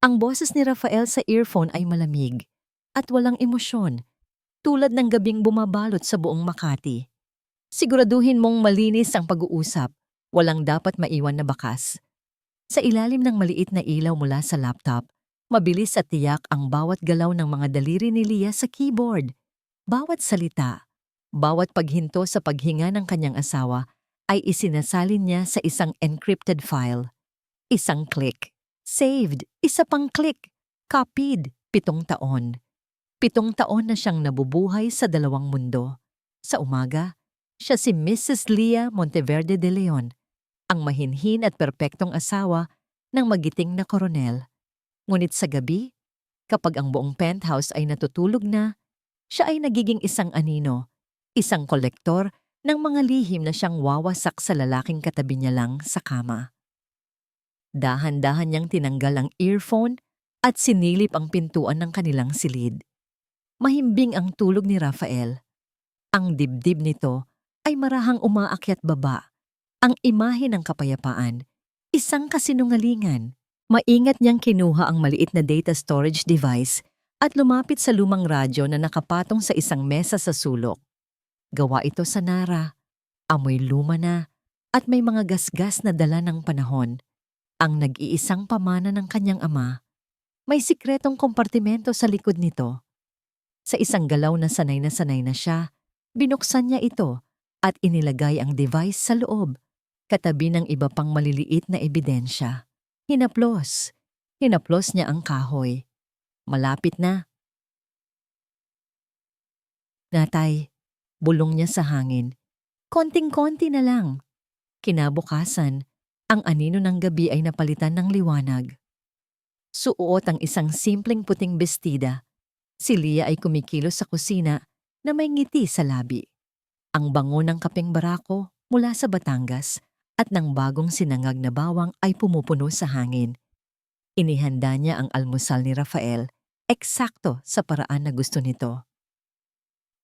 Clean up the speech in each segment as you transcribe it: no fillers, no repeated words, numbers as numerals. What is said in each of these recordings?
Ang boses ni Rafael sa earphone ay malamig at walang emosyon, tulad ng gabing bumabalot sa buong Makati. Siguraduhin mong malinis ang pag-uusap, walang dapat maiwan na bakas. Sa ilalim ng maliit na ilaw mula sa laptop, mabilis at tiyak ang bawat galaw ng mga daliri ni Leah sa keyboard. Bawat salita, bawat paghinto sa paghinga ng kanyang asawa ay isinasalin niya sa isang encrypted file. Isang click. Saved. Isa pang click. Copied. 7 taon. 7 taon na siyang nabubuhay sa dalawang mundo. Sa umaga, siya si Mrs. Leah Monteverde de Leon, ang mahinhin at perpektong asawa ng magiting na koronel. Ngunit sa gabi, kapag ang buong penthouse ay natutulog na, siya ay nagiging isang anino, isang kolektor ng mga lihim na siyang wawasak sa lalaking katabi niya lang sa kama. Dahan-dahan niyang tinanggal ang earphone at sinilip ang pintuan ng kanilang silid. Mahimbing ang tulog ni Rafael. Ang dibdib nito ay marahang umaakyat baba. Ang imahe ng kapayapaan, isang kasinungalingan. Maingat niyang kinuha ang maliit na data storage device at lumapit sa lumang radyo na nakapatong sa isang mesa sa sulok. Gawa ito sa Nara, amoy luma na, at may mga gasgas na dala ng panahon. Ang nag-iisang pamana ng kanyang ama, may sikretong kompartimento sa likod nito. Sa isang galaw na sanay na siya, binuksan niya ito at inilagay ang device sa loob, katabi ng iba pang maliliit na ebidensya. Hinaplos. Hinaplos niya ang kahoy. Malapit na. Natay, bulong niya sa hangin. Konting-konti na lang. Kinabukasan, ang anino ng gabi ay napalitan ng liwanag. Suot ang isang simpleng puting bestida. Si Leah ay kumikilos sa kusina na may ngiti sa labi. Ang bango ng kapeng barako mula sa Batangas at ng bagong sinangag na bawang ay pumupuno sa hangin. Inihanda niya ang almusal ni Rafael, eksakto sa paraan na gusto nito.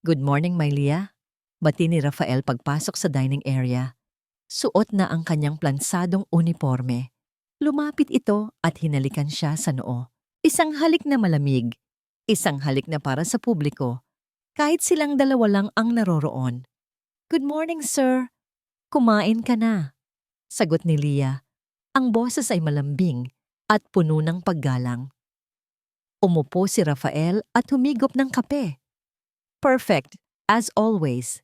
Good morning, my Leah. Bati ni Rafael pagpasok sa dining area. Suot na ang kanyang plansadong uniforme. Lumapit ito at hinalikan siya sa noo. Isang halik na malamig. Isang halik na para sa publiko. Kahit silang dalawa lang ang naroroon. Good morning, sir. Kumain ka na. Sagot ni Leah. Ang boses ay malambing at puno ng paggalang. Umupo si Rafael at humigop ng kape. Perfect, as always.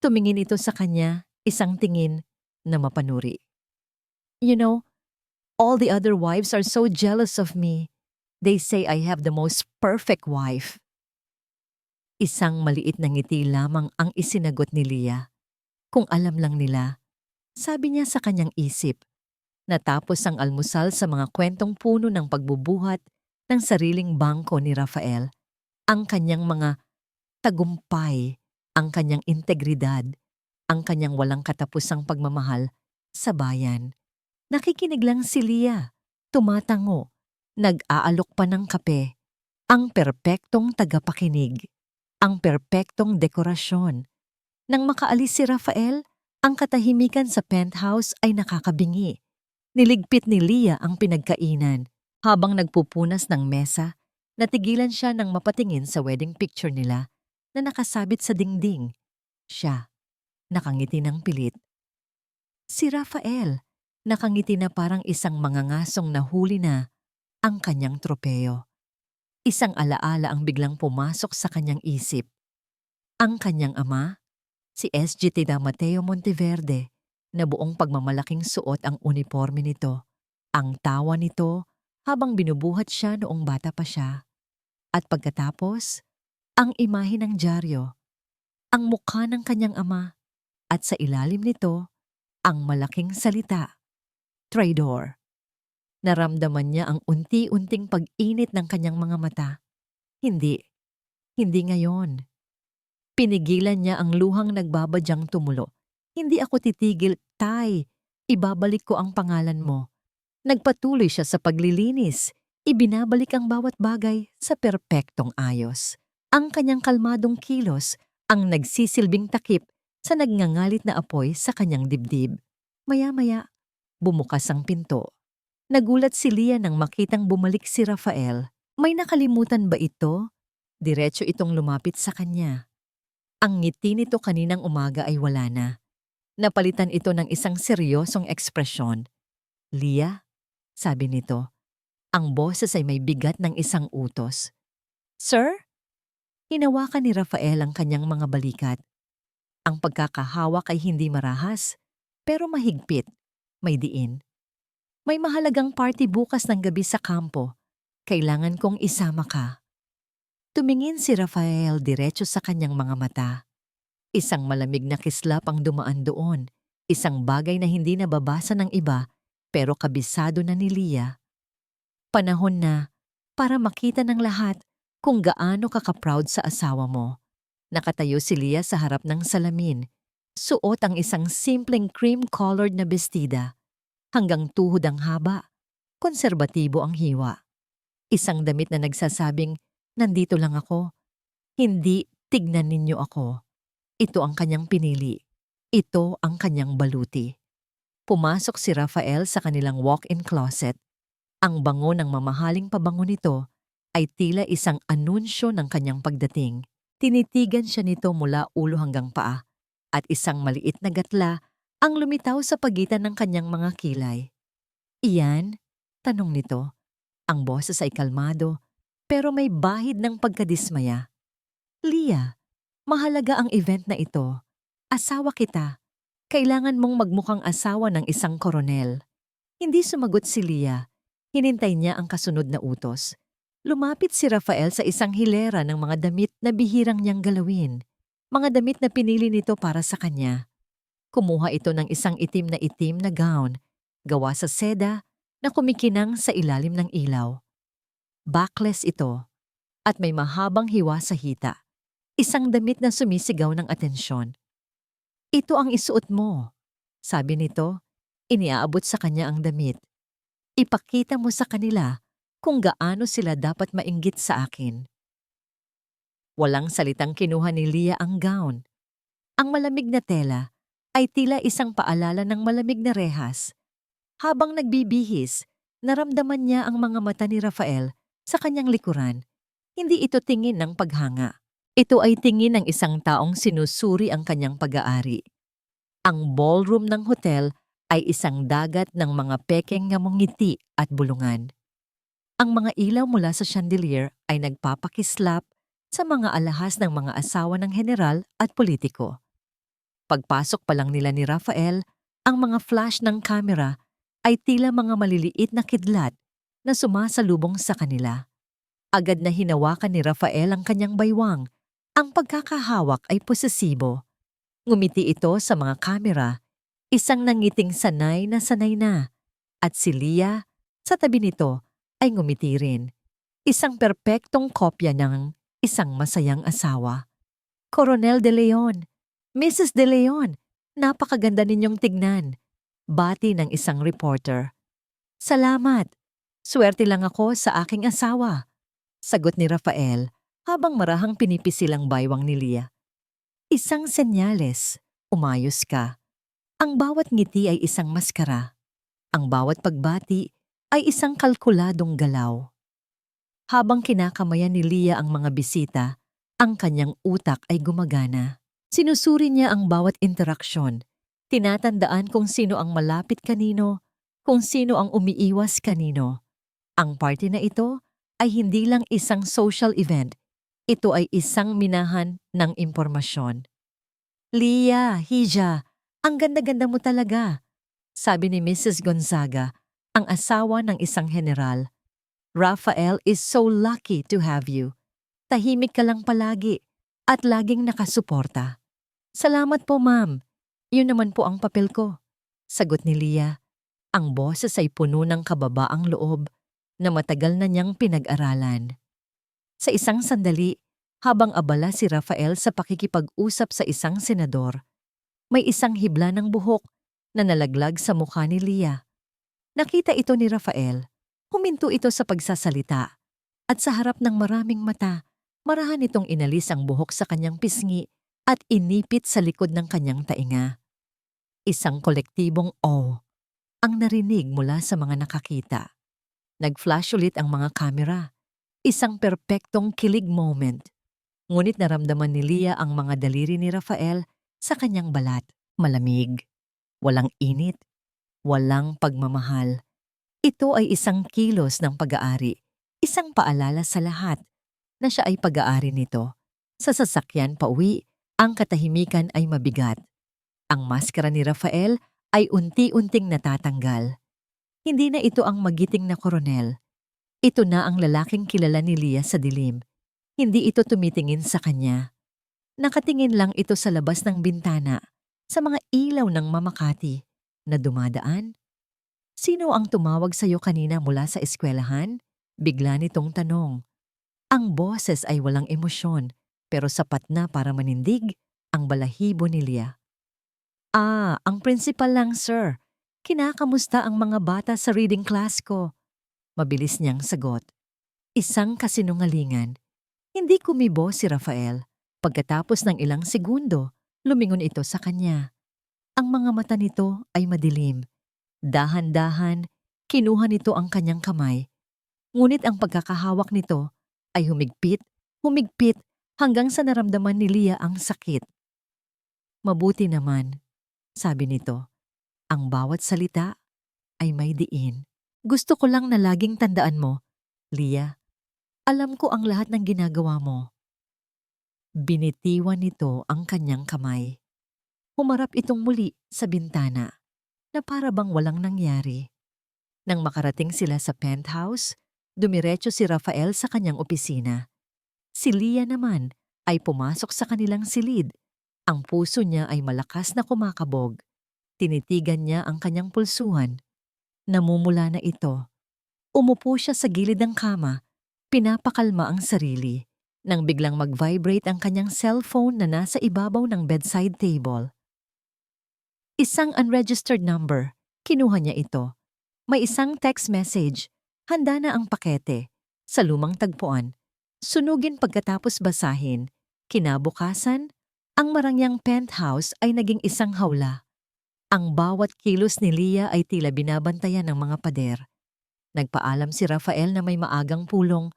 Tumingin ito sa kanya, isang tingin na mapanuri. You know, all the other wives are so jealous of me. They say I have the most perfect wife. Isang maliit na ngiti lamang ang isinagot ni Leah. Kung alam lang nila, sabi niya sa kanyang isip. Natapos ang almusal sa mga kwentong puno ng pagbubuhat ng sariling bangko ni Rafael. Ang kanyang mga tagumpay, ang kanyang integridad, ang kanyang walang katapusang pagmamahal sa bayan. Nakikinig lang si Leah, tumatango, nag-aalok pa ng kape. Ang perpektong tagapakinig, ang perpektong dekorasyon. Nang makaalis si Rafael, ang katahimikan sa penthouse ay nakakabingi. Niligpit ni Leah ang pinagkainan. Habang nagpupunas ng mesa, natigilan siya nang mapatingin sa wedding picture nila na nakasabit sa dingding. Siya, nakangiti ng pilit. Si Rafael, nakangiti na parang isang mangangasong nahuli na ang kanyang tropeyo. Isang alaala ang biglang pumasok sa kanyang isip. Ang kanyang ama, si SGT Mateo Monteverde, na buong pagmamalaking suot ang uniforme nito. Ang tawa nito habang binubuhat siya noong bata pa siya. At pagkatapos, ang imahe ng dyaryo, ang mukha ng kanyang ama, at sa ilalim nito, ang malaking salita, Traidor. Naramdaman niya ang unti-unting pag-init ng kanyang mga mata. Hindi ngayon. Pinigilan niya ang luhang nagbabadyang tumulo. Hindi ako titigil, Tay. Ibabalik ko ang pangalan mo. Nagpatuloy siya sa paglilinis. Ibinabalik ang bawat bagay sa perpektong ayos. Ang kanyang kalmadong kilos ang nagsisilbing takip sa nagngangalit na apoy sa kanyang dibdib. Maya-maya, bumukas ang pinto. Nagulat si Leah nang makitang bumalik si Rafael. May nakalimutan ba ito? Diretso itong lumapit sa kanya. Ang ngiti nito kaninang umaga ay wala na. Napalitan ito ng isang seryosong ekspresyon. Leah, sabi nito, ang boses ay may bigat ng isang utos. Sir? Hinawakan ni Rafael ang kanyang mga balikat. Ang pagkakahawak ay hindi marahas, pero mahigpit, may diin. May mahalagang party bukas ng gabi sa kampo. Kailangan kong isama ka. Tumingin si Rafael diretso sa kanyang mga mata. Isang malamig na kislap ang dumaan doon. Isang bagay na hindi nababasa ng iba, pero kabisado na ni Leah. Panahon na para makita ng lahat kung gaano ka ka-proud sa asawa mo. Nakatayo si Leah sa harap ng salamin. Suot ang isang simpleng cream-colored na bestida. Hanggang tuhod ang haba. Konserbatibo ang hiwa. Isang damit na nagsasabing, nandito lang ako. Hindi, tignan ninyo ako. Ito ang kanyang pinili. Ito ang kanyang baluti. Pumasok si Rafael sa kanilang walk-in closet. Ang bango ng mamahaling pabango nito ay tila isang anunsyo ng kanyang pagdating. Tinitigan siya nito mula ulo hanggang paa at isang maliit na gatla ang lumitaw sa pagitan ng kanyang mga kilay. Iyan? Tanong nito. Ang boses ay kalmado pero may bahid ng pagkadismaya. Leah, mahalaga ang event na ito. Asawa kita. Kailangan mong magmukhang asawa ng isang koronel. Hindi sumagot si Leah. Hinintay niya ang kasunod na utos. Lumapit si Rafael sa isang hilera ng mga damit na bihirang niyang galawin. Mga damit na pinili nito para sa kanya. Kumuha ito ng isang itim na gown, gawa sa seda na kumikinang sa ilalim ng ilaw. Backless ito at may mahabang hiwa sa hita. Isang damit na sumisigaw ng atensyon. Ito ang isuot mo, sabi nito. Iniaabot sa kanya ang damit. Ipakita mo sa kanila kung gaano sila dapat mainggit sa akin. Walang salitang kinuha ni Leah ang gown. Ang malamig na tela ay tila isang paalala ng malamig na rehas. Habang nagbibihis, naramdaman niya ang mga mata ni Rafael sa kanyang likuran. Hindi ito tingin ng paghanga. Ito ay tingin ng isang taong sinusuri ang kanyang pag-aari. Ang ballroom ng hotel ay isang dagat ng mga pekeng ngamongiti at bulungan. Ang mga ilaw mula sa chandelier ay nagpapakislap sa mga alahas ng mga asawa ng general at politiko. Pagpasok pa lang nila ni Rafael, ang mga flash ng kamera ay tila mga maliliit na kidlat na sumasalubong sa kanila. Agad na hinawakan ni Rafael ang kanyang baywang. Ang pagkakahawak ay posesibo. Ngumiti ito sa mga kamera, isang nangiting sanay na, at si Leah, sa tabi nito, ay ngumiti rin. Isang perpektong kopya ng isang masayang asawa. Coronel De Leon, Mrs. De Leon, napakaganda ninyong tignan. Bati ng isang reporter. Salamat. Swerte lang ako sa aking asawa. Sagot ni Rafael habang marahang pinipisil ang baywang ni Leah. Isang senyales, umayos ka. Ang bawat ngiti ay isang maskara. Ang bawat pagbati ay isang kalkuladong galaw. Habang kinakamayan ni Leah ang mga bisita, ang kanyang utak ay gumagana. Sinusuri niya ang bawat interaksyon. Tinatandaan kung sino ang malapit kanino, kung sino ang umiiwas kanino. Ang party na ito ay hindi lang isang social event. Ito ay isang minahan ng impormasyon. Leah, Hija, ang ganda-ganda mo talaga, sabi ni Mrs. Gonzaga, ang asawa ng isang general. Rafael is so lucky to have you. Tahimik ka lang palagi at laging nakasuporta. Salamat po, ma'am. Yun naman po ang papel ko. Sagot ni Leah. Ang boses ay puno ng kababaang loob na matagal na niyang pinag-aralan. Sa isang sandali, habang abala si Rafael sa pakikipag-usap sa isang senador, may isang hibla ng buhok na nalaglag sa mukha ni Leah. Nakita ito ni Rafael. Huminto ito sa pagsasalita at sa harap ng maraming mata, marahan itong inalis ang buhok sa kanyang pisngi at inipit sa likod ng kanyang tainga. Isang kolektibong "oh" ang narinig mula sa mga nakakita. Nag-flash ulit ang mga kamera. Isang perpektong kilig moment. Ngunit naramdaman ni Leah ang mga daliri ni Rafael sa kanyang balat. Malamig, walang init, walang pagmamahal. Ito ay isang kilos ng pag-aari, isang paalala sa lahat na siya ay pag-aari nito. Sa sasakyan pauwi, ang katahimikan ay mabigat. Ang maskara ni Rafael ay unti-unting natatanggal. Hindi na ito ang magiting na koronel. Ito na ang lalaking kilala ni Leah sa dilim. Hindi ito tumitingin sa kanya. Nakatingin lang ito sa labas ng bintana, sa mga ilaw ng Mamakati na dumadaan. Sino ang tumawag sa iyo kanina mula sa eskwelahan? Bigla nitong tanong. Ang boses ay walang emosyon, pero sapat na para manindig ang balahibo ni Leah. Ang principal lang, sir. Kinakamusta ang mga bata sa reading class ko? Mabilis niyang sagot. Isang kasinungalingan. Hindi kumibo si Rafael. Pagkatapos ng ilang segundo, lumingon ito sa kanya. Ang mga mata nito ay madilim. Dahan-dahan, kinuha nito ang kanyang kamay. Ngunit ang pagkakahawak nito ay humigpit hanggang sa naramdaman ni Leah ang sakit. Mabuti naman, sabi nito. Ang bawat salita ay may diin. Gusto ko lang na laging tandaan mo, Leah. Alam ko ang lahat ng ginagawa mo. Binitiwan nito ang kanyang kamay. Humarap itong muli sa bintana na para bang walang nangyari. Nang makarating sila sa penthouse, dumiretso si Rafael sa kanyang opisina. Si Leah naman ay pumasok sa kanilang silid. Ang puso niya ay malakas na kumakabog. Tinitigan niya ang kanyang pulsuhan. Namumula na ito. Umupo siya sa gilid ng kama. Pinapakalma ang sarili nang biglang mag-vibrate ang kanyang cellphone na nasa ibabaw ng bedside table. Isang unregistered number. Kinuha niya ito. May isang text message. Handa na ang pakete. Sa lumang tagpuan. Sunugin pagkatapos basahin. Kinabukasan, ang marangyang penthouse ay naging isang hawla. Ang bawat kilos ni Leah ay tila binabantayan ng mga pader. Nagpaalam si Rafael na may maagang pulong,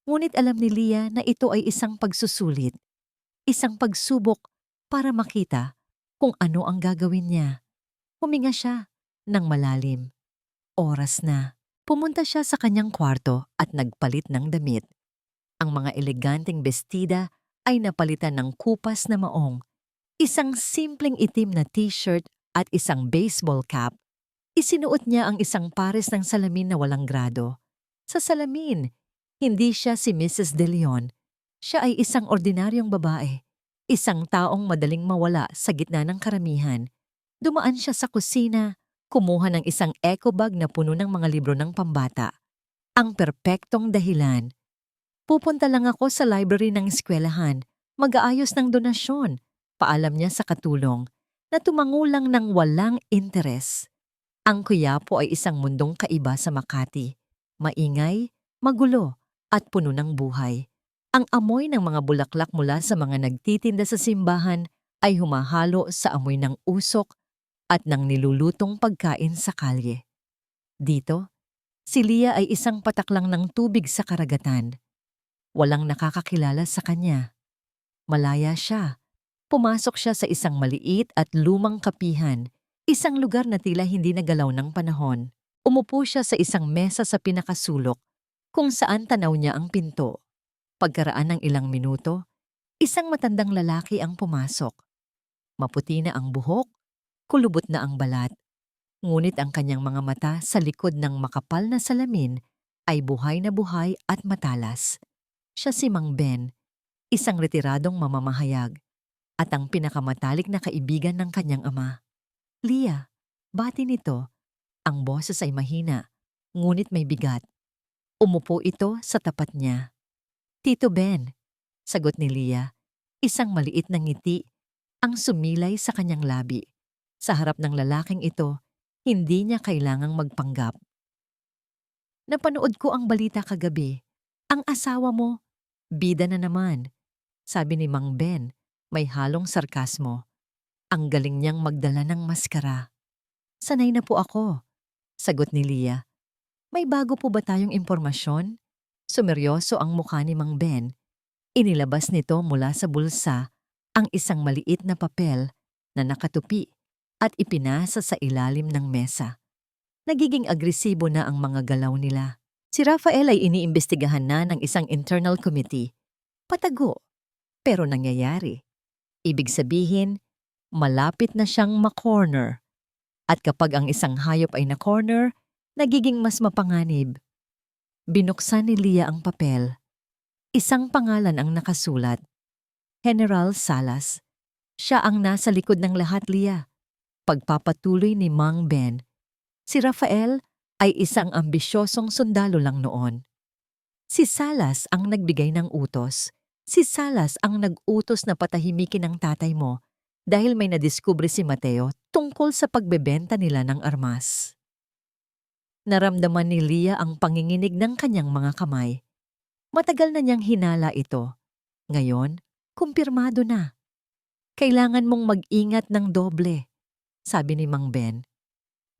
ngunit alam ni Leah na ito ay isang pagsusulit. Isang pagsubok para makita kung ano ang gagawin niya. Huminga siya ng malalim. Oras na. Pumunta siya sa kanyang kwarto at nagpalit ng damit. Ang mga eleganteng bestida ay napalitan ng kupas na maong. Isang simpleng itim na t-shirt at isang baseball cap. Isinuot niya ang isang pares ng salamin na walang grado. Sa salamin, hindi siya si Mrs. De Leon. Siya ay isang ordinaryong babae. Isang taong madaling mawala sa gitna ng karamihan. Dumaan siya sa kusina, kumuha ng isang eco bag na puno ng mga libro ng pambata. Ang perpektong dahilan. Pupunta lang ako sa library ng eskwelahan, mag-aayos ng donasyon. Paalam niya sa katulong na tumangulang ng walang interes. Ang Quiapo ay isang mundong kaiba sa Makati. Maingay, magulo, at puno ng buhay. Ang amoy ng mga bulaklak mula sa mga nagtitinda sa simbahan ay humahalo sa amoy ng usok at ng nilulutong pagkain sa kalye. Dito, si Leah ay isang patak lang ng tubig sa karagatan. Walang nakakakilala sa kanya. Malaya siya. Pumasok siya sa isang maliit at lumang kapihan, isang lugar na tila hindi nagalaw ng panahon. Umupo siya sa isang mesa sa pinakasulok, kung saan tanaw niya ang pinto. Pagkaraan ng ilang minuto, isang matandang lalaki ang pumasok. Maputi na ang buhok, kulubot na ang balat. Ngunit ang kanyang mga mata sa likod ng makapal na salamin ay buhay na buhay at matalas. Siya si Mang Ben, isang retiradong mamamahayag, at ang pinakamatalik na kaibigan ng kanyang ama. Leah, bati nito. Ang boses ay mahina, ngunit may bigat. Umupo ito sa tapat niya. Tito Ben, sagot ni Leah, isang maliit na ngiti ang sumilay sa kanyang labi. Sa harap ng lalaking ito, hindi niya kailangang magpanggap. Napanood ko ang balita kagabi. Ang asawa mo, bida na naman, sabi ni Mang Ben, may halong sarkasmo. Ang galing niyang magdala ng maskara. Sanay na po ako, Sagot ni Leah. May bago po ba tayong impormasyon? Sumeryoso ang mukha ni Mang Ben. Inilabas nito mula sa bulsa ang isang maliit na papel na nakatupi at ipinasa sa ilalim ng mesa. Nagiging agresibo na ang mga galaw nila. Si Rafael ay iniimbestigahan na ng isang internal committee. Patago, pero nangyayari. Ibig sabihin, malapit na siyang ma-corner. At kapag ang isang hayop ay na-corner, nagiging mas mapanganib. Binuksan ni Leah ang papel. Isang pangalan ang nakasulat. General Salas. Siya ang nasa likod ng lahat, Leah. Pagpapatuloy ni Mang Ben. Si Rafael ay isang ambisyosong sundalo lang noon. Si Salas ang nagbigay ng utos. Si Salas ang nag-utos na patahimikin ang tatay mo dahil may nadiskubre si Mateo tungkol sa pagbebenta nila ng armas. Naramdaman ni Leah ang panginginig ng kanyang mga kamay. Matagal na niyang hinala ito. Ngayon, kumpirmado na. Kailangan mong mag-ingat ng doble, sabi ni Mang Ben.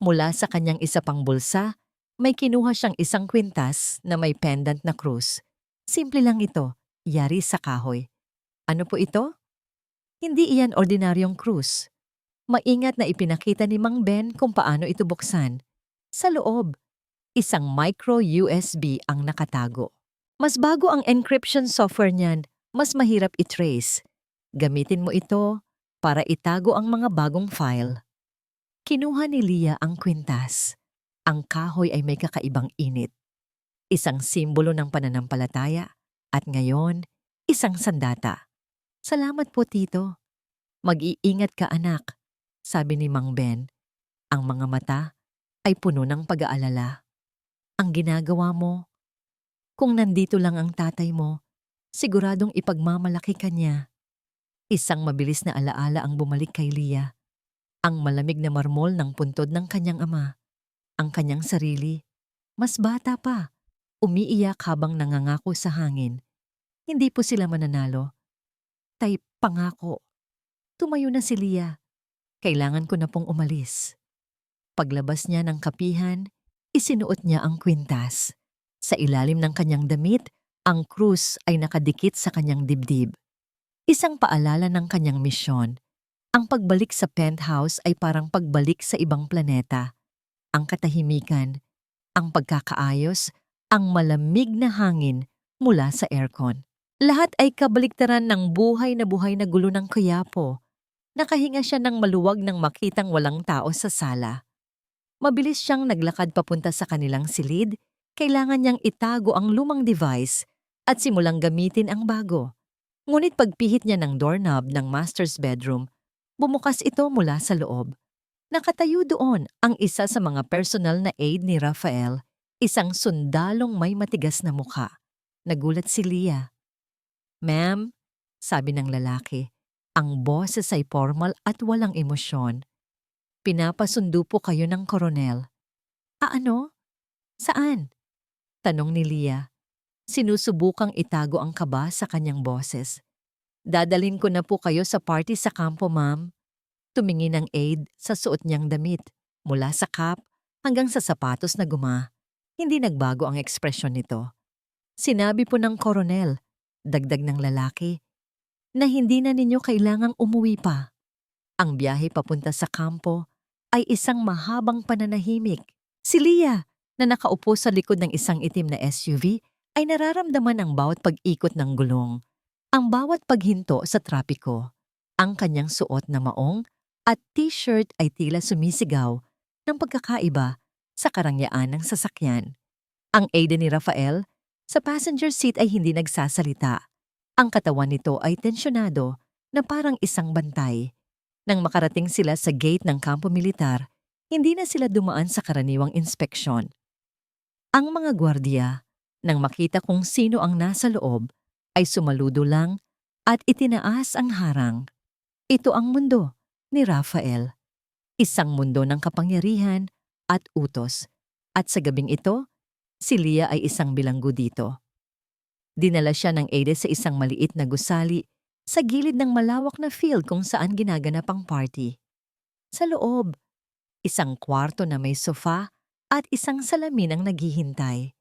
Mula sa kanyang isa pang bulsa, may kinuha siyang isang kwintas na may pendant na krus. Simple lang ito, yari sa kahoy. Ano po ito? Hindi iyan ordinaryong krus. Maingat na ipinakita ni Mang Ben kung paano ito buksan. Sa loob, isang micro USB ang nakatago. Mas bago ang encryption software niyan, mas mahirap i-trace. Gamitin mo ito para itago ang mga bagong file. Kinuha ni Leah ang kwintas. Ang kahoy ay may kakaibang init. Isang simbolo ng pananampalataya at ngayon, isang sandata. Salamat po, Tito. Mag-iingat ka, anak, sabi ni Mang Ben. Ang mga mata ay puno ng pag-aalala. Ang ginagawa mo, kung nandito lang ang tatay mo, siguradong ipagmamalaki ka niya. Isang mabilis na alaala ang bumalik kay Leah. Ang malamig na marmol ng puntod ng kanyang ama. Ang kanyang sarili. Mas bata pa. Umiiyak habang nangangako sa hangin. Hindi po sila mananalo. Tay, pangako. Tumayo na si Leah. Kailangan ko na pong umalis. Paglabas niya ng kapihan, isinuot niya ang kwintas. Sa ilalim ng kanyang damit, ang krus ay nakadikit sa kanyang dibdib. Isang paalala ng kanyang misyon. Ang pagbalik sa penthouse ay parang pagbalik sa ibang planeta. Ang katahimikan, ang pagkakaayos, ang malamig na hangin mula sa aircon. Lahat ay kabaliktaran ng buhay na gulo ng Quiapo. Nakahinga siya ng maluwag nang makitang walang tao sa sala. Mabilis siyang naglakad papunta sa kanilang silid. Kailangan niyang itago ang lumang device at simulang gamitin ang bago. Ngunit pagpihit niya ng doorknob ng master's bedroom, bumukas ito mula sa loob. Nakatayo doon ang isa sa mga personal na aide ni Rafael, isang sundalong may matigas na mukha. Nagulat si Leah. Ma'am, sabi ng lalaki, ang boses ay formal at walang emosyon. Pinapasundo po kayo ng koronel. Ano? Saan? Tanong ni Leah. Sinusubukang itago ang kaba sa kanyang boses. Dadalhin ko na po kayo sa party sa kampo, ma'am. Tumingin ang aide sa suot niyang damit, mula sa cap hanggang sa sapatos na guma. Hindi nagbago ang ekspresyon nito. Sinabi po ng koronel, dagdag ng lalaki, na hindi na ninyo kailangang umuwi pa. Ang biyahe papunta sa kampo ay isang mahabang pananahimik. Si Leah, na nakaupo sa likod ng isang itim na SUV, ay nararamdaman ang bawat pag-ikot ng gulong, ang bawat paghinto sa trapiko. Ang kanyang suot na maong at t-shirt ay tila sumisigaw ng pagkakaiba sa karangyaan ng sasakyan. Ang aide ni Rafael, sa passenger seat ay hindi nagsasalita. Ang katawan nito ay tensyonado na parang isang bantay. Nang makarating sila sa gate ng kampo militar, hindi na sila dumaan sa karaniwang inspeksyon. Ang mga gwardiya, nang makita kung sino ang nasa loob, ay sumaludo lang at itinaas ang harang. Ito ang mundo ni Rafael. Isang mundo ng kapangyarihan at utos. At sa gabing ito, si Leah ay isang bilanggo dito. Dinala siya ng aide sa isang maliit na gusali sa gilid ng malawak na field kung saan ginaganap ang party. Sa loob, isang kwarto na may sofa at isang salamin ang naghihintay.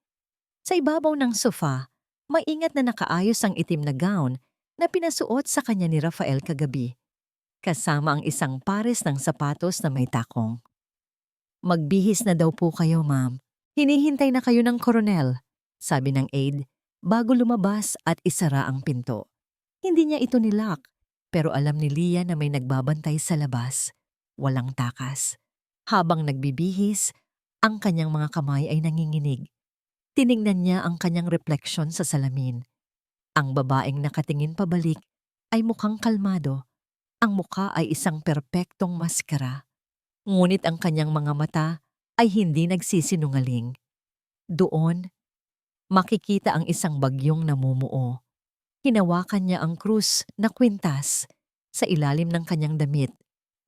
Sa ibabaw ng sofa, maingat na nakaayos ang itim na gown na pinasuot sa kanya ni Rafael kagabi, kasama ang isang pares ng sapatos na may takong. Magbihis na daw po kayo, ma'am. Hinihintay na kayo ng koronel, sabi ng aide bago lumabas at isara ang pinto. Hindi niya ito nilock, pero alam ni Leah na may nagbabantay sa labas. Walang takas. Habang nagbibihis, ang kanyang mga kamay ay nanginginig. Tiningnan niya ang kanyang refleksyon sa salamin. Ang babaeng nakatingin pabalik ay mukhang kalmado. Ang mukha ay isang perpektong maskara. Ngunit ang kanyang mga mata ay hindi nagsisinungaling. Doon, makikita ang isang bagyong namumuo. Hinawakan niya ang krus na kwintas sa ilalim ng kanyang damit.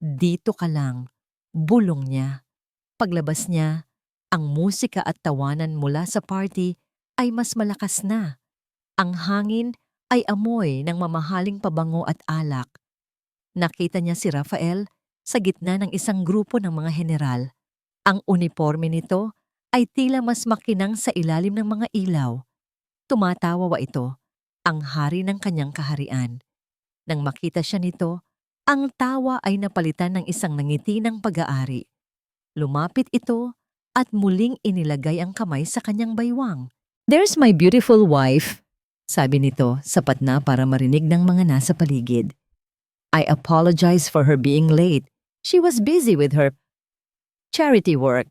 Dito ka lang, bulong niya. Paglabas niya, ang musika at tawanan mula sa party ay mas malakas na. Ang hangin ay amoy ng mamahaling pabango at alak. Nakita niya si Rafael sa gitna ng isang grupo ng mga general. Ang uniforme nito ay tila mas makinang sa ilalim ng mga ilaw. Tumatawa ito, ang hari ng kanyang kaharian. Nang makita siya nito, ang tawa ay napalitan ng isang nangiti ng pag-aari. Lumapit ito at muling inilagay ang kamay sa kanyang baywang. "There's my beautiful wife," sabi nito, sapat na para marinig ng mga nasa paligid. "I apologize for her being late. She was busy with her charity work."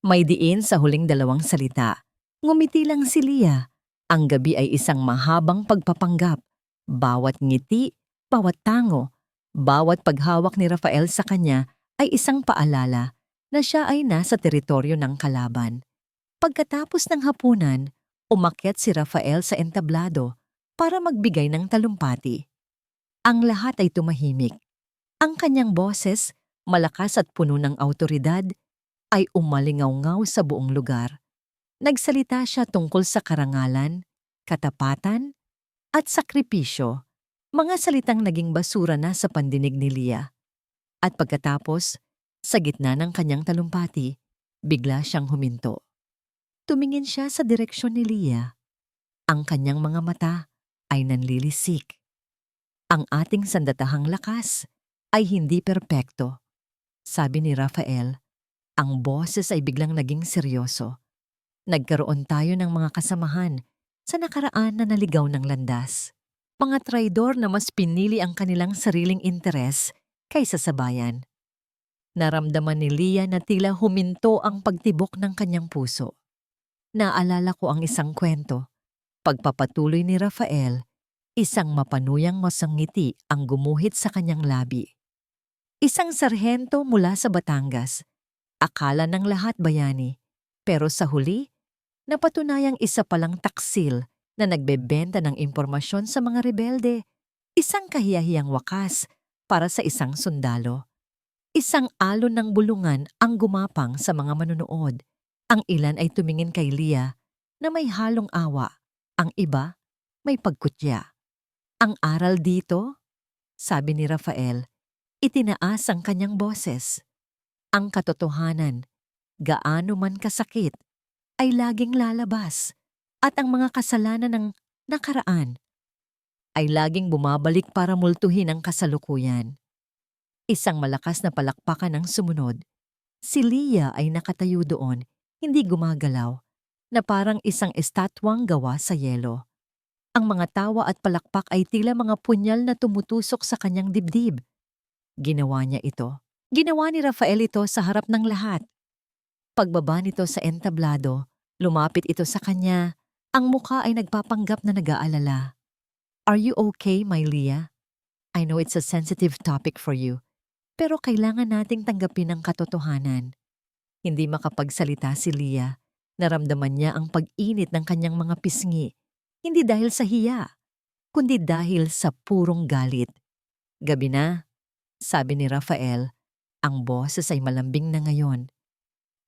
May diin sa huling dalawang salita. Ngumiti lang si Leah. Ang gabi ay isang mahabang pagpapanggap. Bawat ngiti, bawat tango, bawat paghawak ni Rafael sa kanya ay isang paalala na siya ay nasa teritoryo ng kalaban. Pagkatapos ng hapunan, umakyat si Rafael sa entablado para magbigay ng talumpati. Ang lahat ay tumahimik. Ang kanyang boses, malakas at puno ng awtoridad, ay umalingaw-ngaw sa buong lugar. Nagsalita siya tungkol sa karangalan, katapatan, at sakripisyo, mga salitang naging basura na sa pandinig ni Leah. At pagkatapos, sa gitna ng kanyang talumpati, bigla siyang huminto. Tumingin siya sa direksyon ni Leah. Ang kanyang mga mata ay nanlilisik. Ang ating sandatahang lakas ay hindi perpekto, sabi ni Rafael. Ang boses ay biglang naging seryoso. Nagkaroon tayo ng mga kasamahan sa nakaraan na naligaw ng landas. Mga traidor na mas pinili ang kanilang sariling interes kaysa sa bayan. Naramdaman ni Leah na tila huminto ang pagtibok ng kanyang puso. Naalala ko ang isang kwento. Pagpapatuloy ni Rafael, isang mapanuyang masangiti ang gumuhit sa kanyang labi. Isang sarhento mula sa Batangas. Akala ng lahat bayani, pero sa huli, napatunayang isa palang taksil na nagbebenta ng impormasyon sa mga rebelde. Isang kahiyahiyang wakas para sa isang sundalo. Isang alon ng bulungan ang gumapang sa mga manunood. Ang ilan ay tumingin kay Leah na may halong awa. Ang iba, may pagkutya. Ang aral dito, sabi ni Rafael, itinaas ang kanyang boses. Ang katotohanan, gaano man kasakit, ay laging lalabas at ang mga kasalanan ng nakaraan ay laging bumabalik para multuhin ang kasalukuyan. Isang malakas na palakpakan ang sumunod. Si Leah ay nakatayo doon, hindi gumagalaw, na parang isang estatwang gawa sa yelo. Ang mga tawa at palakpak ay tila mga punyal na tumutusok sa kanyang dibdib. Ginawa niya ito. Ginawa ni Rafael ito sa harap ng lahat. Pagbaba nito sa entablado, lumapit ito sa kanya. Ang mukha ay nagpapanggap na nag-aalala. "Are you okay, my Leah? I know it's a sensitive topic for you, pero kailangan nating tanggapin ang katotohanan." Hindi makapagsalita si Leah. Naramdaman niya ang pag-init ng kanyang mga pisngi. Hindi dahil sa hiya, kundi dahil sa purong galit. "Gabi na," sabi ni Rafael. Ang boses ay malambing na ngayon.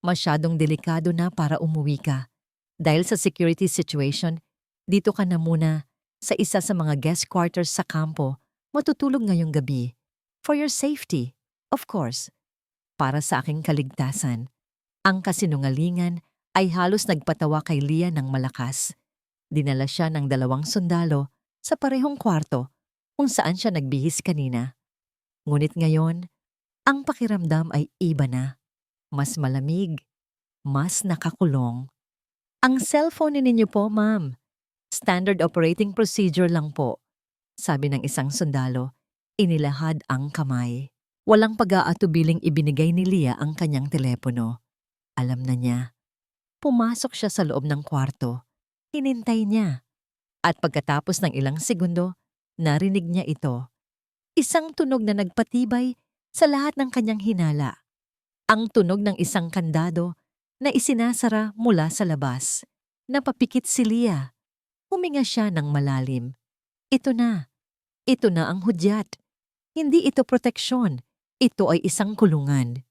"Masyadong delikado na para umuwi ka. Dahil sa security situation, dito ka na muna sa isa sa mga guest quarters sa kampo. Matutulog ngayong gabi. For your safety, of course. Para sa aking kaligtasan." Ang kasinungalingan ay halos nagpatawa kay Leah ng malakas. Dinala siya ng 2 sundalo sa parehong kwarto kung saan siya nagbihis kanina. Ngunit ngayon, ang pakiramdam ay iba na. Mas malamig, mas nakakulong. Ang cellphone ninyo po, ma'am. Standard operating procedure lang po, sabi ng isang sundalo. Inilahad ang kamay. Walang pag-aatubiling ibinigay ni Leah ang kanyang telepono. Alam na niya. Pumasok siya sa loob ng kwarto. Hinintay niya. At pagkatapos ng ilang segundo, narinig niya ito. Isang tunog na nagpatibay sa lahat ng kanyang hinala. Ang tunog ng isang kandado na isinasara mula sa labas. Napapikit si Leah. Huminga siya ng malalim. Ito na. Ito na ang hudyat. Hindi ito proteksyon. Ito ay isang kulungan.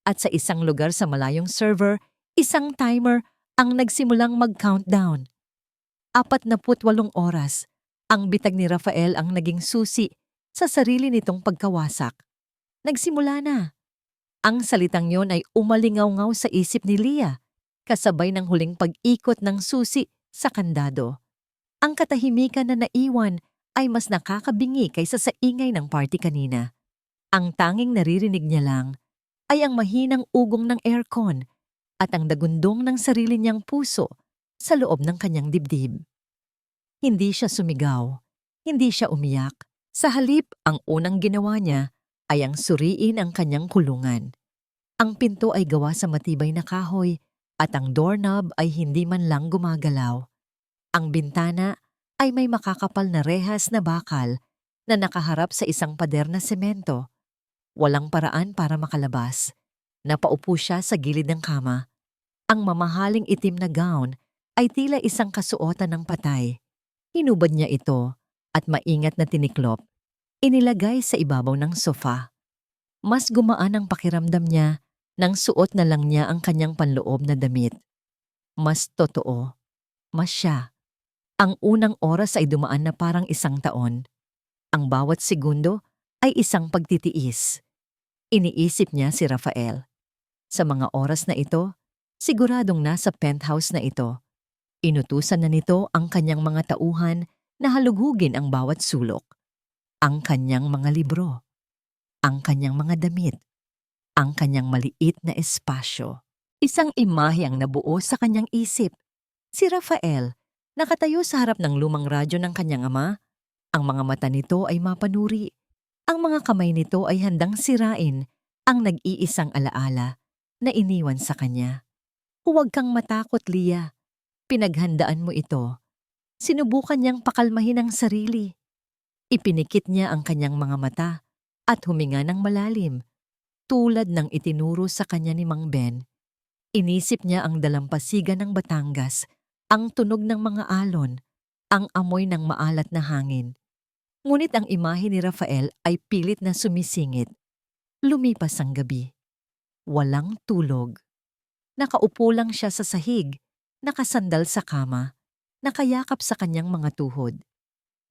At sa isang lugar sa malayong server, isang timer ang nagsimulang mag-countdown. 48 oras. Ang bitag ni Rafael ang naging susi sa sarili nitong pagkawasak. Nagsimula na. Ang salitang yon ay umalingaw-ngaw sa isip ni Leah, kasabay ng huling pag-ikot ng susi sa kandado. Ang katahimikan na naiwan ay mas nakakabingi kaysa sa ingay ng party kanina. Ang tanging naririnig niya lang ay ang mahinang ugong ng aircon at ang dagundong ng sarili niyang puso sa loob ng kanyang dibdib. Hindi siya sumigaw, hindi siya umiyak. Sa halip, ang unang ginawa niya ay ang suriin ang kanyang kulungan. Ang pinto ay gawa sa matibay na kahoy at ang doorknob ay hindi man lang gumagalaw. Ang bintana ay may makakapal na rehas na bakal na nakaharap sa isang pader na semento. Walang paraan para makalabas. Napaupo siya sa gilid ng kama. Ang mamahaling itim na gown ay tila isang kasuotan ng patay. Hinubad niya ito at maingat na tiniklop. Inilagay sa ibabaw ng sofa. Mas gumaan ang pakiramdam niya nang suot na lang niya ang kanyang panloob na damit. Mas totoo. Mas siya. Ang unang oras ay dumaan na parang 1 taon. Ang bawat segundo ay isang pagtitiis. Iniisip niya si Rafael. Sa mga oras na ito, siguradong nasa penthouse na ito. Inutusan na nito ang kanyang mga tauhan na halughugin ang bawat sulok. Ang kanyang mga libro. Ang kanyang mga damit. Ang kanyang maliit na espasyo. Isang imahe ang nabuo sa kanyang isip. Si Rafael, nakatayo sa harap ng lumang radyo ng kanyang ama. Ang mga mata nito ay mapanuri. Ang mga kamay nito ay handang sirain ang nag-iisang alaala na iniwan sa kanya. Huwag kang matakot, Leah. Pinaghandaan mo ito. Sinubukan niyang pakalmahin ang sarili. Ipinikit niya ang kanyang mga mata at huminga ng malalim, tulad ng itinuro sa kanya ni Mang Ben. Inisip niya ang dalampasigan ng Batangas, ang tunog ng mga alon, ang amoy ng maalat na hangin. Ngunit ang imahe ni Rafael ay pilit na sumisingit. Lumipas ang gabi. Walang tulog. Nakaupo lang siya sa sahig, nakasandal sa kama, nakayakap sa kanyang mga tuhod.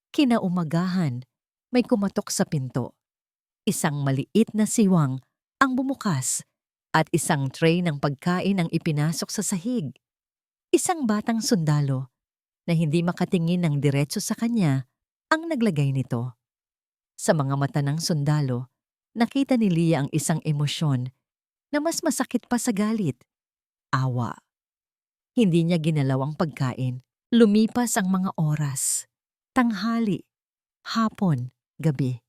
Kinaumagahan, may kumatok sa pinto. Isang maliit na siwang ang bumukas at isang tray ng pagkain ang ipinasok sa sahig. Isang batang sundalo na hindi makatingin ng diretso sa kanya ang naglagay nito. Sa mga mata ng sundalo, nakita ni Leah ang isang emosyon na mas masakit pa sa galit. Awa. Hindi niya ginalaw ang pagkain. Lumipas ang mga oras. Tanghali, hapon, gabi.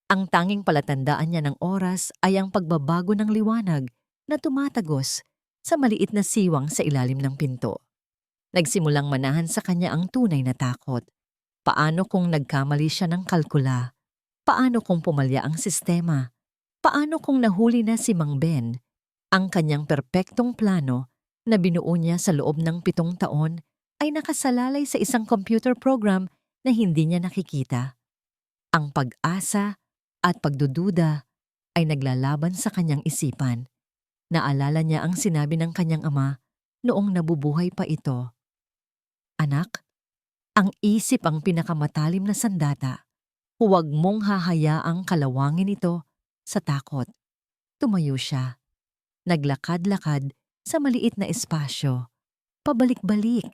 Ang tanging palatandaan niya ng oras ay ang pagbabago ng liwanag na tumatagos sa maliit na siwang sa ilalim ng pinto. Nagsimulang manahan sa kanya ang tunay na takot. Paano kung nagkamali siya ng kalkula? Paano kung pumalya ang sistema? Paano kung nahuli na si Mang Ben? Ang kanyang perpektong plano na binuo niya sa loob ng 7 taon ay nakasalalay sa isang computer program na hindi niya nakikita. Ang pag-asa at pagdududa ay naglalaban sa kanyang isipan. Naalala niya ang sinabi ng kanyang ama noong nabubuhay pa ito. Anak, ang isip ang pinakamatalim na sandata. Huwag mong hahayaang kalawangin ito sa takot. Tumayo siya. Naglakad-lakad sa maliit na espasyo, pabalik-balik.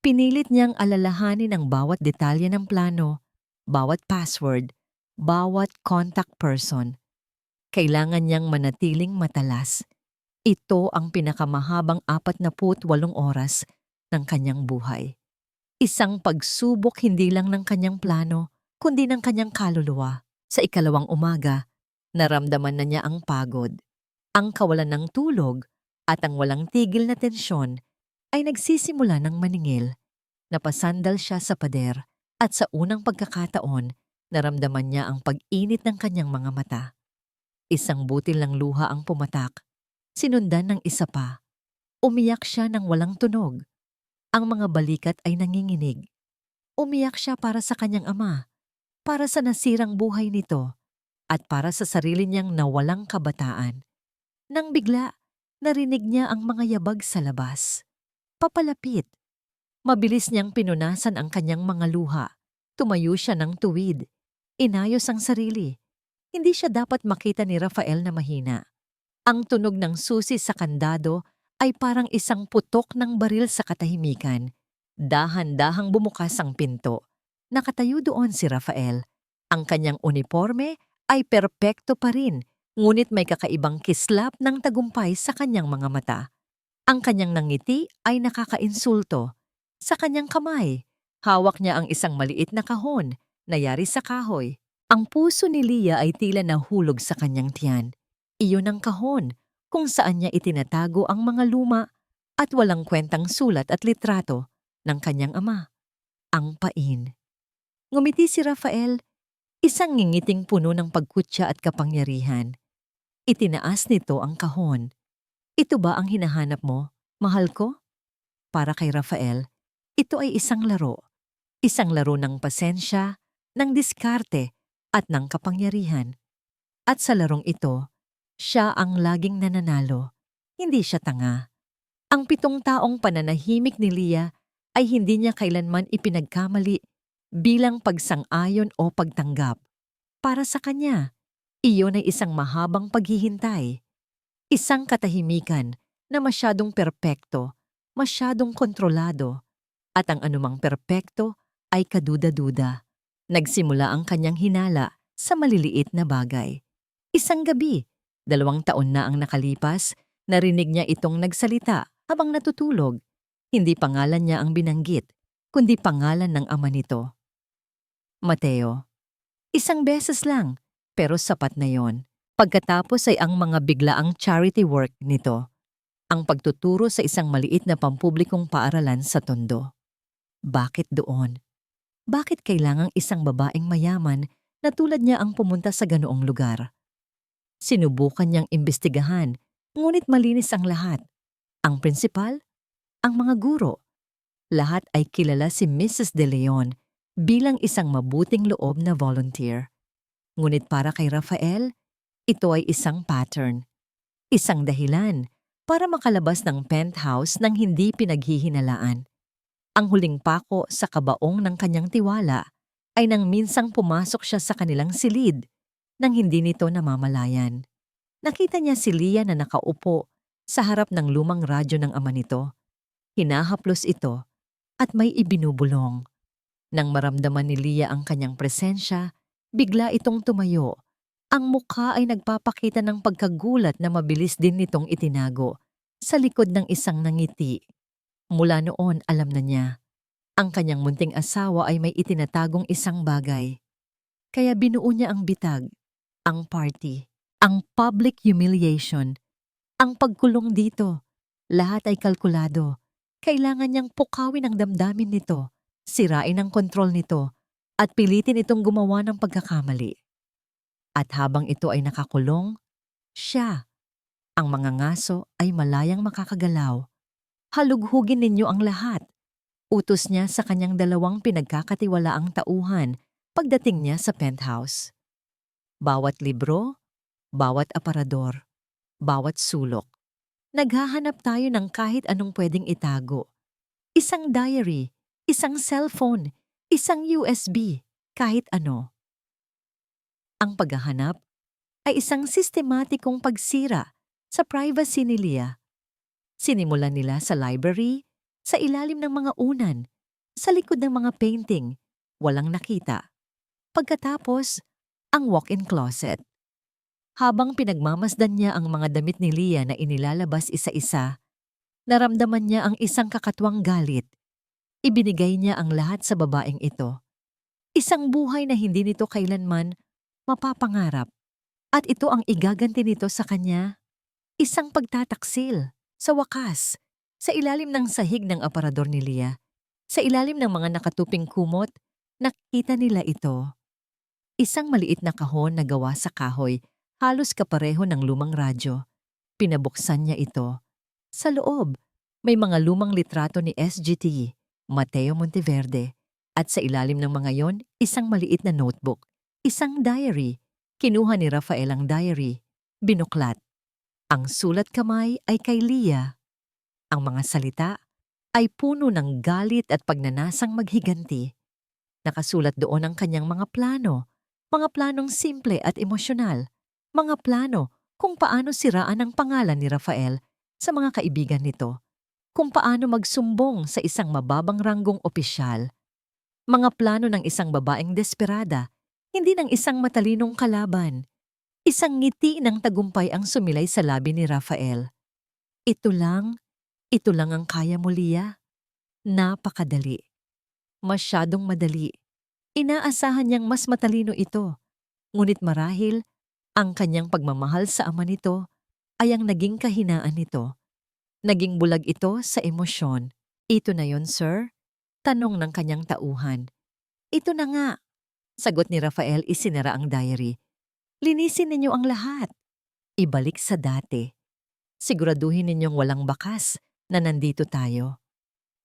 Pinilit niyang alalahanin ang bawat detalye ng plano, bawat password, bawat contact person. Kailangan niyang manatiling matalas. Ito ang pinakamahabang 48 oras ng kanyang buhay. Isang pagsubok hindi lang ng kanyang plano, kundi ng kanyang kaluluwa. Sa ikalawang umaga, naramdaman na niya ang pagod. Ang kawalan ng tulog at ang walang tigil na tensyon ay nagsisimula ng maningil. Napasandal siya sa pader at sa unang pagkakataon, naramdaman niya ang pag-init ng kanyang mga mata. Isang butil ng luha ang pumatak, sinundan ng isa pa. Umiyak siya ng walang tunog. Ang mga balikat ay nanginginig. Umiyak siya para sa kanyang ama, para sa nasirang buhay nito, at para sa sarili niyang nawalang kabataan. Nang bigla, narinig niya ang mga yabag sa labas. Papalapit. Mabilis niyang pinunasan ang kanyang mga luha. Tumayo siya ng tuwid. Inayos ang sarili. Hindi siya dapat makita ni Rafael na mahina. Ang tunog ng susi sa kandado ay parang isang putok ng baril sa katahimikan. Dahan-dahang bumukas ang pinto. Nakatayo doon si Rafael. Ang kanyang uniforme ay perpekto pa rin, ngunit may kakaibang kislap ng tagumpay sa kanyang mga mata. Ang kanyang nangiti ay nakakainsulto. Sa kanyang kamay, hawak niya ang isang maliit na kahon na yari sa kahoy. Ang puso ni Leah ay tila nahulog sa kanyang tiyan. Iyon ang kahon kung saan niya itinatago ang mga luma at walang kwentang sulat at litrato ng kanyang ama. Ang pain. Ngumiti si Rafael, isang ngingiting puno ng pagkutya at kapangyarihan. Itinaas nito ang kahon. Ito ba ang hinahanap mo, mahal ko? Para kay Rafael, ito ay isang laro. Isang laro ng pasensya, ng diskarte, at ng kapangyarihan. At sa larong ito, siya ang laging nananalo. Hindi siya tanga. Ang 7 taong pananahimik ni Leah ay hindi niya kailanman ipinagkamali bilang pagsang-ayon o pagtanggap. Para sa kanya, iyon ay isang mahabang paghihintay. Isang katahimikan na masyadong perpekto, masyadong kontrolado, at ang anumang perpekto ay kaduda-duda. Nagsimula ang kanyang hinala sa maliliit na bagay. Isang gabi, 2 taon na ang nakalipas, narinig niya itong nagsalita habang natutulog. Hindi pangalan niya ang binanggit, kundi pangalan ng ama nito. Mateo. Isang beses lang, pero sapat na yon. Pagkatapos ay ang mga biglaang charity work nito. Ang pagtuturo sa isang maliit na pampublikong paaralan sa Tondo. Bakit doon? Bakit kailangang isang babaeng mayaman na tulad niya ang pumunta sa ganoong lugar? Sinubukan niyang imbestigahan, ngunit malinis ang lahat. Ang prinsipal, ang mga guro. Lahat ay kilala si Mrs. De Leon bilang isang mabuting loob na volunteer. Ngunit para kay Rafael, ito ay isang pattern. Isang dahilan para makalabas ng penthouse nang hindi pinaghihinalaan. Ang huling pako sa kabaong ng kanyang tiwala ay nang minsang pumasok siya sa kanilang silid nang hindi nito namamalayan. Nakita niya si Leah na nakaupo sa harap ng lumang radyo ng ama nito. Hinahaplos ito at may ibinubulong. Nang maramdaman ni Leah ang kanyang presensya, bigla itong tumayo. Ang mukha ay nagpapakita ng pagkagulat na mabilis din nitong itinago sa likod ng isang nangiti. Mula noon alam na niya, ang kanyang munting asawa ay may itinatagong isang bagay. Kaya binuo niya ang bitag, ang party, ang public humiliation, ang pagkulong dito. Lahat ay kalkulado. Kailangan niyang pukawin ang damdamin nito, sirain ang kontrol nito, at pilitin itong gumawa ng pagkakamali. At habang ito ay nakakulong, siya, ang mga ngaso ay malayang makakagalaw. Halughugin ninyo ang lahat. Utos niya sa kanyang 2 pinagkakatiwalaang tauhan pagdating niya sa penthouse. Bawat libro, bawat aparador, bawat sulok. Naghahanap tayo ng kahit anong pwedeng itago. Isang diary, isang cellphone, isang USB, kahit ano. Ang paghahanap ay isang sistematikong pagsira Sa privacy ni Leah, sinimulan nila sa library, sa ilalim ng mga unan, sa likod ng mga painting, walang nakita. Pagkatapos, ang walk-in closet. Habang pinagmamasdan niya ang mga damit ni Leah na inilalabas isa-isa, naramdaman niya ang isang kakatwang galit. Ibinigay niya ang lahat sa babaeng ito. Isang buhay na hindi nito kailanman mapapangarap. At ito ang igaganti nito sa kanya. Isang pagtataksil. Sa wakas, sa ilalim ng sahig ng aparador ni Leah, sa ilalim ng mga nakatuping kumot, nakita nila ito. Isang maliit na kahon na gawa sa kahoy, halos kapareho ng lumang radyo. Pinabuksan niya ito. Sa loob, may mga lumang litrato ni SGT, Mateo Monteverde, at sa ilalim ng mga yon, isang maliit na notebook, isang diary. Kinuha ni Rafael ang diary, binuklat. Ang sulat kamay ay kay Leah. Ang mga salita ay puno ng galit at pagnanasang maghiganti. Nakasulat doon ang kanyang mga planong simple at emosyonal, mga plano kung paano siraan ang pangalan ni Rafael sa mga kaibigan nito, kung paano magsumbong sa isang mababang ranggong opisyal, mga plano ng isang babaeng desperada, hindi ng isang matalinong kalaban. Isang ngiti ng tagumpay ang sumilay sa labi ni Rafael. Ito lang ang kaya mo, Leah. Napakadali. Masyadong madali. Inaasahan niyang mas matalino ito. Ngunit marahil, ang kanyang pagmamahal sa ama nito ay ang naging kahinaan nito. Naging bulag ito sa emosyon. Ito na yon, sir? Tanong ng kanyang tauhan. Ito na nga. Sagot ni Rafael, isinara ang diary. Linisin ninyo ang lahat. Ibalik sa dati. Siguraduhin ninyong walang bakas na nandito tayo.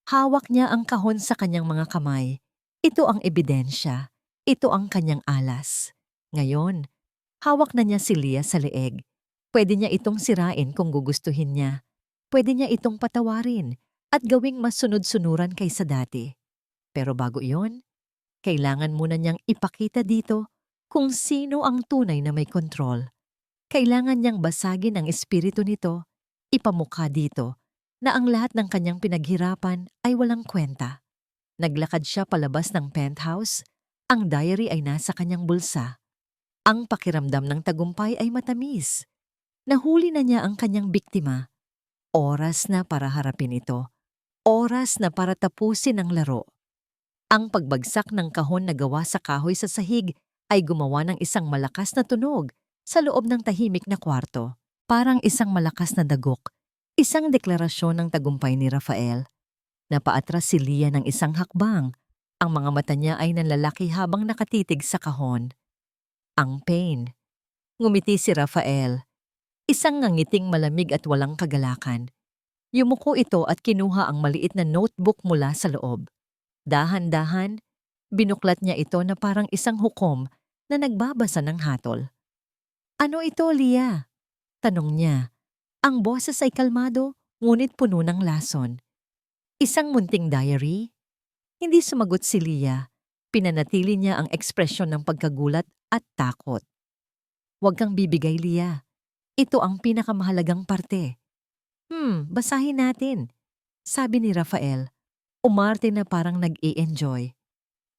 Hawak niya ang kahon sa kanyang mga kamay. Ito ang ebidensya. Ito ang kanyang alas. Ngayon, hawak na niya si Leah sa leeg. Pwede niya itong sirain kung gugustuhin niya. Pwede niya itong patawarin at gawing mas sunod-sunuran kaysa dati. Pero bago iyon, kailangan muna niyang ipakita dito kung sino ang tunay na may kontrol. Kailangan niyang basagin ang espiritu nito, ipamukha dito na ang lahat ng kanyang pinaghirapan ay walang kwenta. Naglakad siya palabas ng penthouse, ang diary ay nasa kanyang bulsa. Ang pakiramdam ng tagumpay ay matamis. Nahuli na niya ang kanyang biktima. Oras na para harapin ito. Oras na para tapusin ang laro. Ang pagbagsak ng kahon na gawa sa kahoy sa sahig ay gumawa ng isang malakas na tunog sa loob ng tahimik na kwarto. Parang isang malakas na dagok. Isang deklarasyon ng tagumpay ni Rafael. Napaatras si Leah ng isang hakbang. Ang mga mata niya ay nanlalaki habang nakatitig sa kahon. Ang pain. Ngumiti si Rafael. Isang ngangiting malamig at walang kagalakan. Yumuko ito at kinuha ang maliit na notebook mula sa loob. Dahan-dahan, binuklat niya ito na parang isang hukom na nagbabasa ng hatol. Ano ito, Leah? Tanong niya. Ang boses ay kalmado, ngunit puno ng lason. Isang munting diary? Hindi sumagot si Leah. Pinanatili niya ang ekspresyon ng pagkagulat at takot. Huwag kang bibigay, Leah. Ito ang pinakamahalagang parte. Basahin natin. Sabi ni Rafael. Umarte na parang nag-i-enjoy.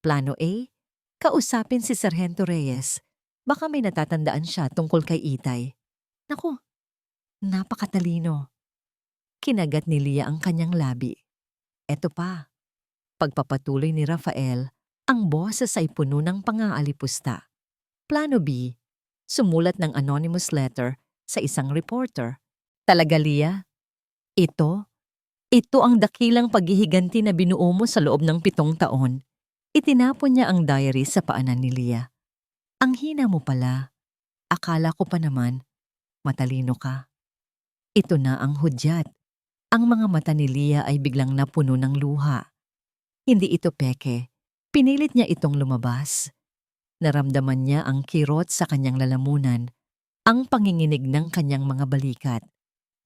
Plano A, kausapin si Sargento Reyes. Baka may natatandaan siya tungkol kay Itay. Naku, napakatalino. Kinagat ni Leah ang kanyang labi. Eto pa, pagpapatuloy ni Rafael, ang boses ay puno ng pang-aalipusta. Plano B, sumulat ng anonymous letter sa isang reporter. Talaga, Leah? Ito ang dakilang paghihiganti na binuo mo sa loob ng 7 taon. Itinapon niya ang diary sa paanan ni Leah. Ang hina mo pala. Akala ko pa naman, matalino ka. Ito na ang hudyat. Ang mga mata ni Leah ay biglang napuno ng luha. Hindi ito peke. Pinilit niya itong lumabas. Naramdaman niya ang kirot sa kanyang lalamunan, ang panginginig ng kanyang mga balikat.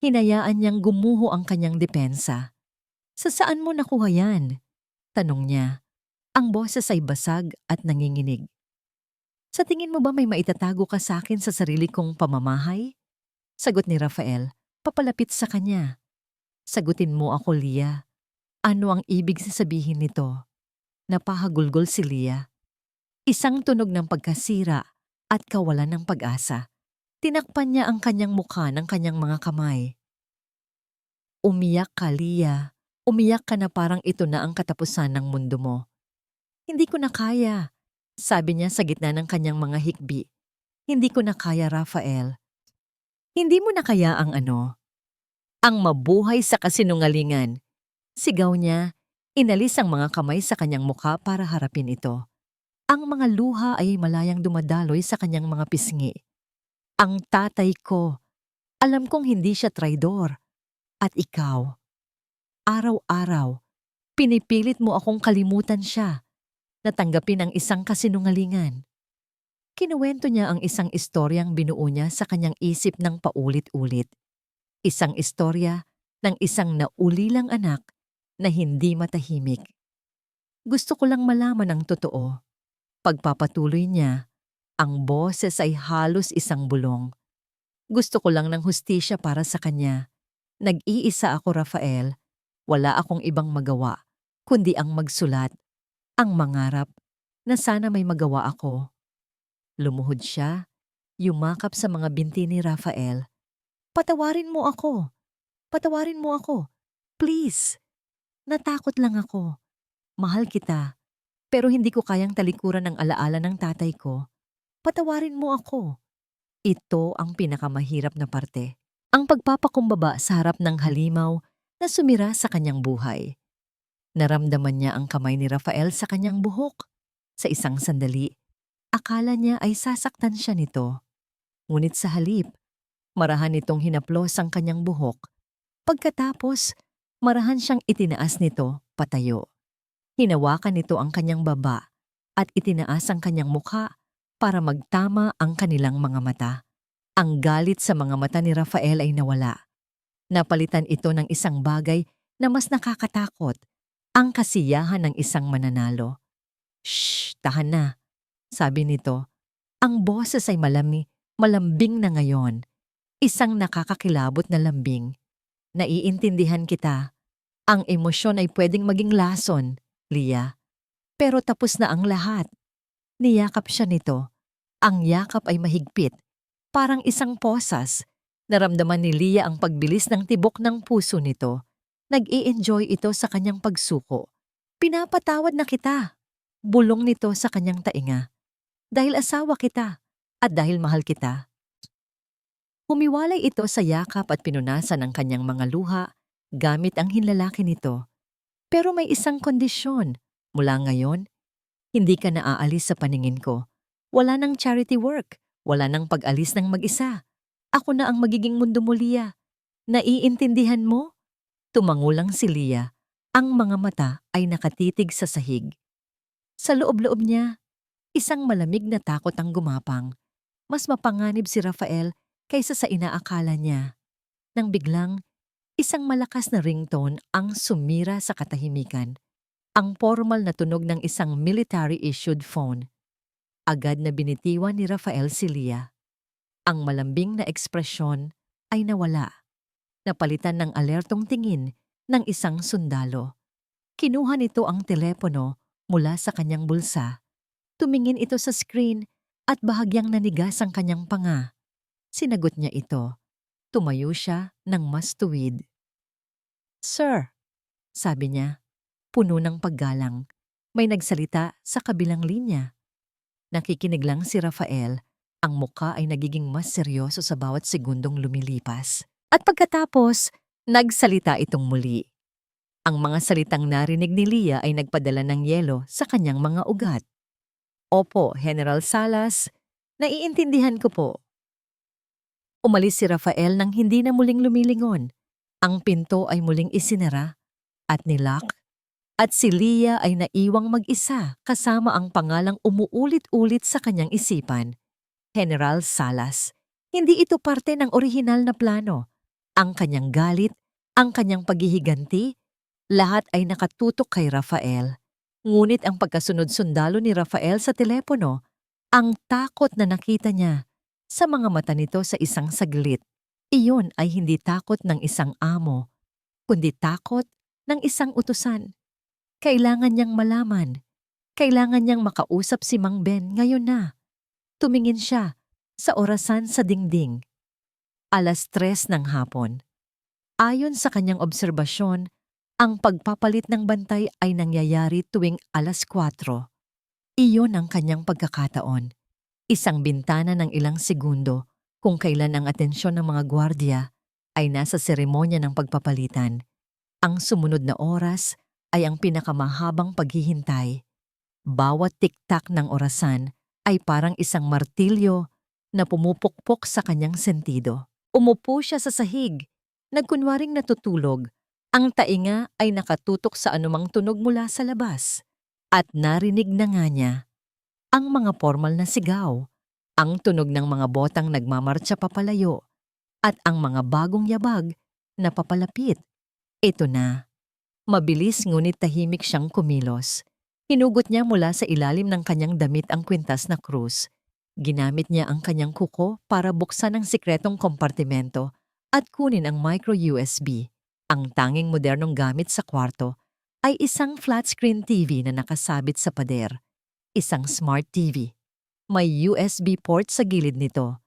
Hinayaan niyang gumuho ang kanyang depensa. Sa saan mo nakuha yan? Tanong niya. Ang boses ay basag at nanginginig. Sa tingin mo ba may maitatago ka sa akin sa sarili kong pamamahay? Sagot ni Rafael, papalapit sa kanya. Sagutin mo ako, Lia. Ano ang ibig sasabihin nito? Napahagulgol si Lia. Isang tunog ng pagkasira at kawalan ng pag-asa. Tinakpan niya ang kanyang mukha ng kanyang mga kamay. Umiyak ka, Lia. Umiyak ka na parang ito na ang katapusan ng mundo mo. Hindi ko na kaya, sabi niya sa gitna ng kanyang mga hikbi. Hindi ko na kaya, Rafael. Hindi mo na kaya ang ano? Ang mabuhay sa kasinungalingan. Sigaw niya, inalis ang mga kamay sa kanyang mukha para harapin ito. Ang mga luha ay malayang dumadaloy sa kanyang mga pisngi. Ang tatay ko, alam kong hindi siya traidor. At ikaw, araw-araw, pinipilit mo akong kalimutan siya, natanggapin ang isang kasinungalingan. Kinuwento niya ang isang istoryang binuo niya sa kanyang isip ng paulit-ulit. Isang istorya ng isang naulilang anak na hindi matahimik. Gusto ko lang malaman ang totoo. Pagpapatuloy niya, ang boses ay halos isang bulong. Gusto ko lang ng hustisya para sa kanya. Nag-iisa ako, Rafael. Wala akong ibang magawa, kundi ang magsulat, ang mangarap, na sana may magawa ako. Lumuhod siya, yumakap sa mga binti ni Rafael. Patawarin mo ako. Patawarin mo ako. Please. Natakot lang ako. Mahal kita. Pero hindi ko kayang talikuran ang alaala ng tatay ko. Patawarin mo ako. Ito ang pinakamahirap na parte. Ang pagpapakumbaba sa harap ng halimaw na sumira sa kanyang buhay. Naramdaman niya ang kamay ni Rafael sa kanyang buhok. Sa isang sandali, akala niya ay sasaktan siya nito. Ngunit sa halip, marahan nitong hinaplos ang kanyang buhok. Pagkatapos, marahan siyang itinaas nito patayo. Hinawakan nito ang kanyang baba at itinaas ang kanyang mukha para magtama ang kanilang mga mata. Ang galit sa mga mata ni Rafael ay nawala. Napalitan ito ng isang bagay na mas nakakatakot, ang kasiyahan ng isang mananalo. Shh, tahan na, sabi nito. Ang boses ay malambing na ngayon. Isang nakakakilabot na lambing. Naiintindihan kita. Ang emosyon ay pwedeng maging lason, Lia. Pero tapos na ang lahat. Niyakap siya nito. Ang yakap ay mahigpit. Parang isang posas, naramdaman ni Lia ang pagbilis ng tibok ng puso nito. Nag-i-enjoy ito sa kanyang pagsuko. Pinapatawad na kita. Bulong nito sa kanyang tainga. Dahil asawa kita at dahil mahal kita. Humiwalay ito sa yakap at pinunasan ang kanyang mga luha gamit ang hinlalaki nito. Pero may isang kondisyon. Mula ngayon, hindi ka naaalis sa paningin ko. Wala nang charity work. Wala nang pag-alis ng mag-isa. Ako na ang magiging mundo mo, Lia. Naiintindihan mo? Tumangulang si Lia. Ang mga mata ay nakatitig sa sahig. Sa loob-loob niya, isang malamig na takot ang gumapang. Mas mapanganib si Rafael kaysa sa inaakala niya. Nang biglang, isang malakas na ringtone ang sumira sa katahimikan. Ang formal na tunog ng isang military-issued phone. Agad na binitiwan ni Rafael si Lia. Ang malambing na ekspresyon ay nawala. Napalitan ng alertong tingin ng isang sundalo. Kinuha nito ang telepono mula sa kanyang bulsa. Tumingin ito sa screen at bahagyang nanigas ang kanyang panga. Sinagot niya ito. Tumayo siya ng mas tuwid. Sir, sabi niya, puno ng paggalang. May nagsalita sa kabilang linya. Nakikinig lang si Rafael, ang muka ay nagiging mas seryoso sa bawat segundong lumilipas. At pagkatapos, nagsalita itong muli. Ang mga salitang narinig ni Lia ay nagpadala ng yelo sa kanyang mga ugat. Opo, General Salas, naiintindihan ko po. Umalis si Rafael nang hindi na muling lumilingon. Ang pinto ay muling isinara at nilock. At si Lia ay naiwang mag-isa kasama ang pangalang umuulit-ulit sa kanyang isipan. General Salas. Hindi ito parte ng orihinal na plano. Ang kanyang galit, ang kanyang paghihiganti, lahat ay nakatutok kay Rafael. Ngunit ang pagkasunod sundalo ni Rafael sa telepono, ang takot na nakita niya sa mga mata nito sa isang saglit, Iyon ay hindi takot ng isang amo, kundi takot ng isang utusan. Kailangan niyang malaman. Kailangan niyang makausap si Mang Ben ngayon na. Tumingin siya sa orasan sa dingding. 3:00 ng hapon. Ayon sa kanyang obserbasyon, ang pagpapalit ng bantay ay nangyayari tuwing 4:00. Iyon ang kanyang pagkakataon. Isang bintana ng ilang segundo kung kailan ang atensyon ng mga gwardiya ay nasa seremonya ng pagpapalitan. Ang sumunod na oras ay ang pinakamahabang paghihintay. Bawat tiktak ng orasan ay parang isang martilyo na pumupukpok sa kanyang sentido. Umupo siya sa sahig, nagkunwaring natutulog. Ang tainga ay nakatutok sa anumang tunog mula sa labas. At narinig na nga niya ang mga formal na sigaw, ang tunog ng mga botang nagmamartsa papalayo, at ang mga bagong yabag na papalapit. Ito na. Mabilis ngunit tahimik siyang kumilos. Hinugot niya mula sa ilalim ng kanyang damit ang kwintas na krus. Ginamit niya ang kanyang kuko para buksan ang sikretong kompartimento at kunin ang micro-USB. Ang tanging modernong gamit sa kwarto ay isang flat-screen TV na nakasabit sa pader. Isang smart TV. May USB port sa gilid nito.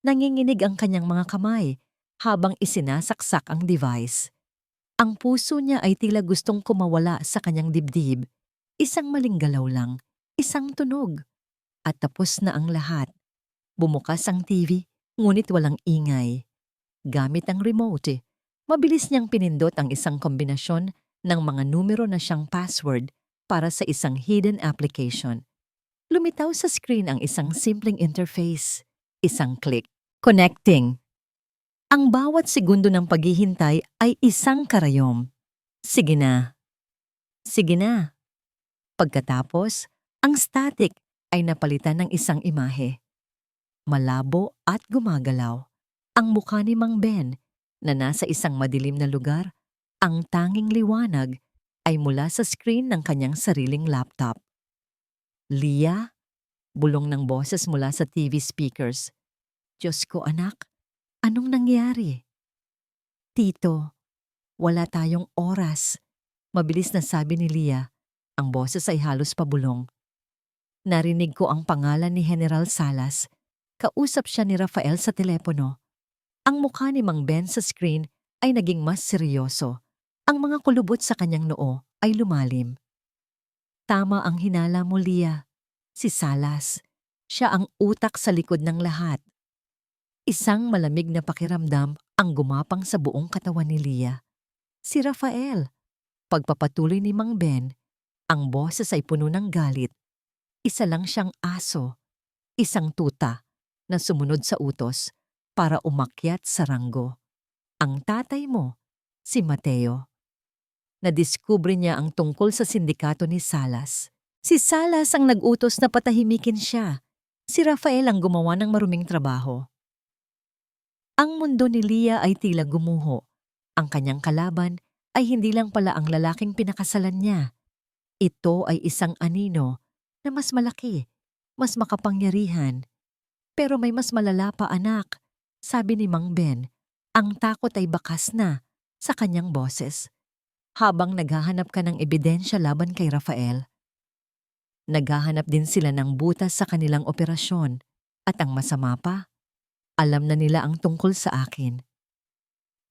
Nanginginig ang kanyang mga kamay habang isinasaksak ang device. Ang puso niya ay tila gustong kumawala sa kanyang dibdib. Isang maling galaw lang, isang tunog. At tapos na ang lahat. Bumukas ang TV, ngunit walang ingay. Gamit ang remote, mabilis niyang pinindot ang isang kombinasyon ng mga numero na siyang password para sa isang hidden application. Lumitaw sa screen ang isang simpleng interface. Isang click. Connecting. Ang bawat segundo ng paghihintay ay isang karayom. Sige na. Sige na. Pagkatapos, ang static ay napalitan ng isang imahe. Malabo at gumagalaw. Ang mukha ni Mang Ben na nasa isang madilim na lugar, ang tanging liwanag ay mula sa screen ng kanyang sariling laptop. Lia? Bulong ng boses mula sa TV speakers. Diyos ko anak, anong nangyari? Tito, wala tayong oras. Mabilis na sabi ni Lia. Ang boses ay halos pabulong. Narinig ko ang pangalan ni General Salas. Kausap siya ni Rafael sa telepono. Ang mukha ni Mang Ben sa screen ay naging mas seryoso. Ang mga kulubot sa kanyang noo ay lumalim. Tama ang hinala mo, Lia. Si Salas. Siya ang utak sa likod ng lahat. Isang malamig na pakiramdam ang gumapang sa buong katawan ni Lia. Si Rafael. Pagpapatuloy ni Mang Ben, ang boses ay puno ng galit. Isa lang siyang aso, isang tuta na sumunod sa utos para umakyat sa ranggo. Ang tatay mo, si Mateo. Nadiskubre niya ang tungkol sa sindikato ni Salas. Si Salas ang nag-utos na patahimikin siya. Si Rafael ang gumawa ng maruming trabaho. Ang mundo ni Lia ay tila gumuho. Ang kanyang kalaban ay hindi lang pala ang lalaking pinakasalan niya. Ito ay isang anino na mas malaki, mas makapangyarihan. Pero may mas malala pa anak, sabi ni Mang Ben. Ang takot ay bakas na sa kanyang boses. Habang naghahanap ka ng ebidensya laban kay Rafael, naghahanap din sila ng butas sa kanilang operasyon. At ang masama pa, alam na nila ang tungkol sa akin.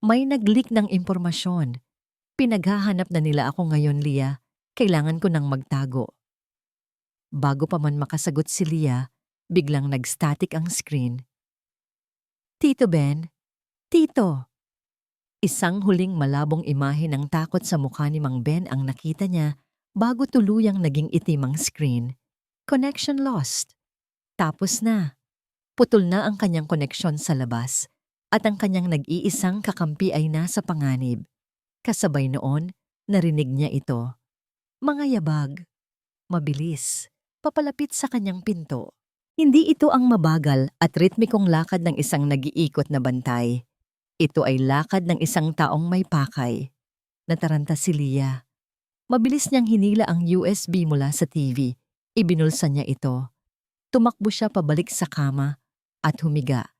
May nag-leak ng impormasyon. Pinaghahanap na nila ako ngayon, Lia. Kailangan ko nang magtago. Bago pa man makasagot si Lia, biglang nag-static ang screen. Tito Ben, Tito! Isang huling malabong imahe ng takot sa mukha ni Mang Ben ang nakita niya bago tuluyang naging itim ang screen. Connection lost. Tapos na. Putol na ang kanyang koneksyon sa labas at ang kanyang nag-iisang kakampi ay nasa panganib. Kasabay noon, narinig niya ito. Mga yabag. Mabilis. Papalapit sa kanyang pinto. Hindi ito ang mabagal at ritmikong lakad ng isang nag-iikot na bantay. Ito ay lakad ng isang taong may pakay. Nataranta si Lia. Mabilis niyang hinila ang USB mula sa TV. Ibinulsa niya ito. Tumakbo siya pabalik sa kama at humiga.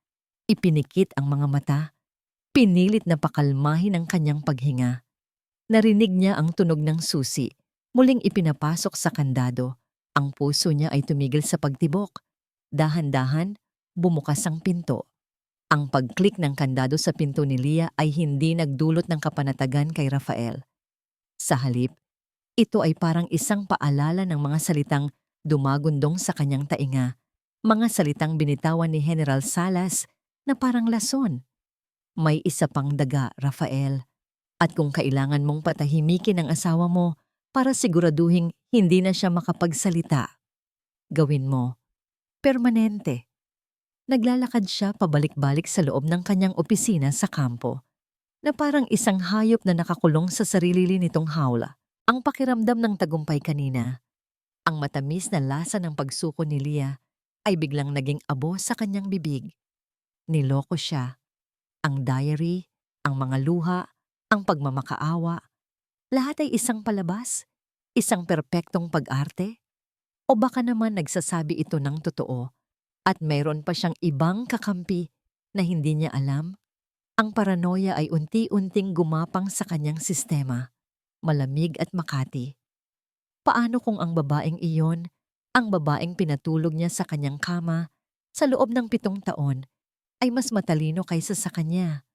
Ipinikit ang mga mata. Pinilit na pakalmahin ang kanyang paghinga. Narinig niya ang tunog ng susi, muling ipinapasok sa kandado. Ang puso niya ay tumigil sa pagtibok. Dahan-dahan, bumukas ang pinto. Ang pag-click ng kandado sa pinto ni Leah ay hindi nagdulot ng kapanatagan kay Rafael. Sa halip, ito ay parang isang paalala ng mga salitang dumagundong sa kanyang tainga, mga salitang binitawan ni General Salas na parang lason. May isa pang daga, Rafael. At kung kailangan mong patahimikin ang asawa mo para siguraduhin hindi na siya makapagsalita, gawin mo. Permanente. Naglalakad siya pabalik-balik sa loob ng kanyang opisina sa kampo, na parang isang hayop na nakakulong sa sarili nitong hawla. Ang pakiramdam ng tagumpay kanina, ang matamis na lasa ng pagsuko ni Leah ay biglang naging abo sa kanyang bibig. Niloko siya. Ang diary, ang mga luha, ang pagmamakaawa, lahat ay isang palabas, isang perpektong pag-arte? O baka naman nagsasabi ito ng totoo at mayroon pa siyang ibang kakampi na hindi niya alam? Ang paranoia ay unti-unting gumapang sa kanyang sistema, malamig at makati. Paano kung ang babaeng iyon, ang babaeng pinatulog niya sa kanyang kama sa loob ng 7 taon, ay mas matalino kaysa sa kanya?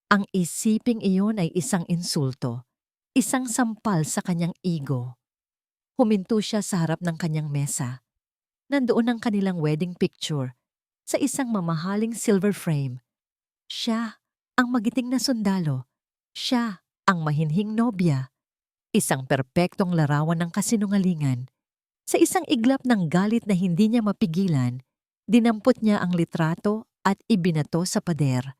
Ang isiping iyon ay isang insulto, isang sampal sa kanyang ego. Huminto siya sa harap ng kanyang mesa. Nandoon ang kanilang wedding picture sa isang mamahaling silver frame. Siya ang magiting na sundalo. Siya ang mahinhing nobya. Isang perpektong larawan ng kasinungalingan. Sa isang iglap ng galit na hindi niya mapigilan, dinampot niya ang litrato at ibinato sa pader.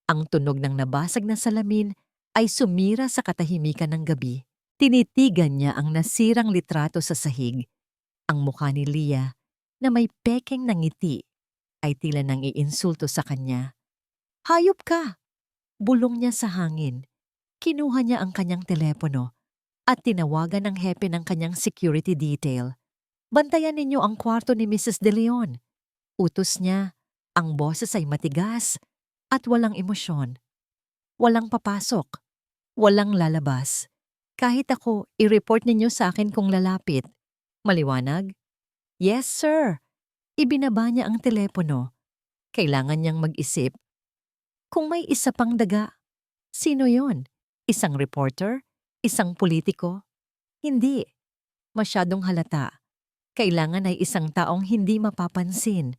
Ang tunog ng nabasag na salamin ay sumira sa katahimikan ng gabi. Tinitigan niya ang nasirang litrato sa sahig. Ang mukha ni Leah na may pekeng ng ngiti ay tila nang iinsulto sa kanya. Hayop ka! Bulong niya sa hangin. Kinuha niya ang kanyang telepono at tinawagan ng hepe ng kanyang security detail. Bantayan ninyo ang kwarto ni Mrs. De Leon. Utos niya, ang boses ay matigas at walang emosyon. Walang papasok. Walang lalabas. Kahit ako, i-report ninyo sa akin kung lalapit. Maliwanag? Yes, sir. Ibinaba niya ang telepono. Kailangan niyang mag-isip. Kung may isa pang daga, sino yon? Isang reporter? Isang politiko? Hindi. Masyadong halata. Kailangan ay isang taong hindi mapapansin.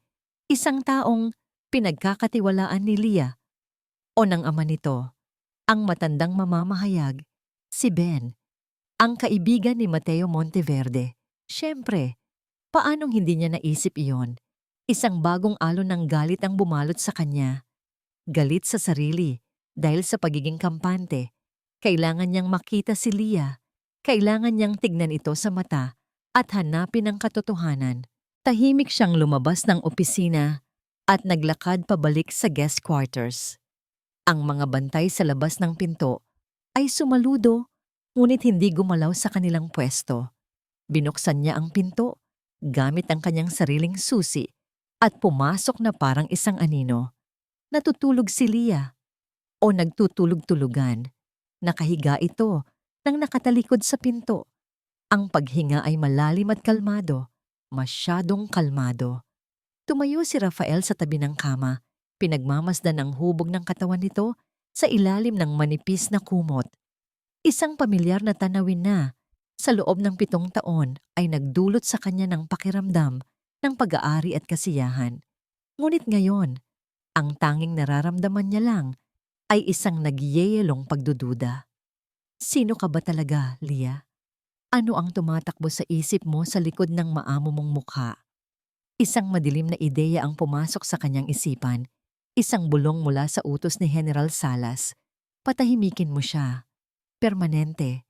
Isang taong pinagkakatiwalaan ni Leah o ng ama nito, ang matandang mamamahayag, si Ben, ang kaibigan ni Mateo Monteverde. Siyempre, paanong hindi niya naisip iyon? Isang bagong alon ng galit ang bumalot sa kanya. Galit sa sarili dahil sa pagiging kampante. Kailangan niyang makita si Leah. Kailangan niyang tignan ito sa mata at hanapin ang katotohanan. Tahimik siyang lumabas ng opisina at naglakad pabalik sa guest quarters. Ang mga bantay sa labas ng pinto ay sumaludo, ngunit hindi gumalaw sa kanilang pwesto. Binuksan niya ang pinto gamit ang kanyang sariling susi at pumasok na parang isang anino. Natutulog si Leah o nagtutulog-tulugan. Nakahiga ito nang nakatalikod sa pinto. Ang paghinga ay malalim at kalmado, masyadong kalmado. Tumayo si Rafael sa tabi ng kama, pinagmamasdan ang hubog ng katawan nito sa ilalim ng manipis na kumot. Isang pamilyar na tanawin na, sa loob ng 7 taon ay nagdulot sa kanya ng pakiramdam ng pag-aari at kasiyahan. Ngunit ngayon, ang tanging nararamdaman niya lang ay isang nagyeyelong pagdududa. Sino ka ba talaga, Leah? Ano ang tumatakbo sa isip mo sa likod ng maamo mong mukha? Isang madilim na ideya ang pumasok sa kanyang isipan, isang bulong mula sa utos ni General Salas. Patahimikin mo siya. Permanente.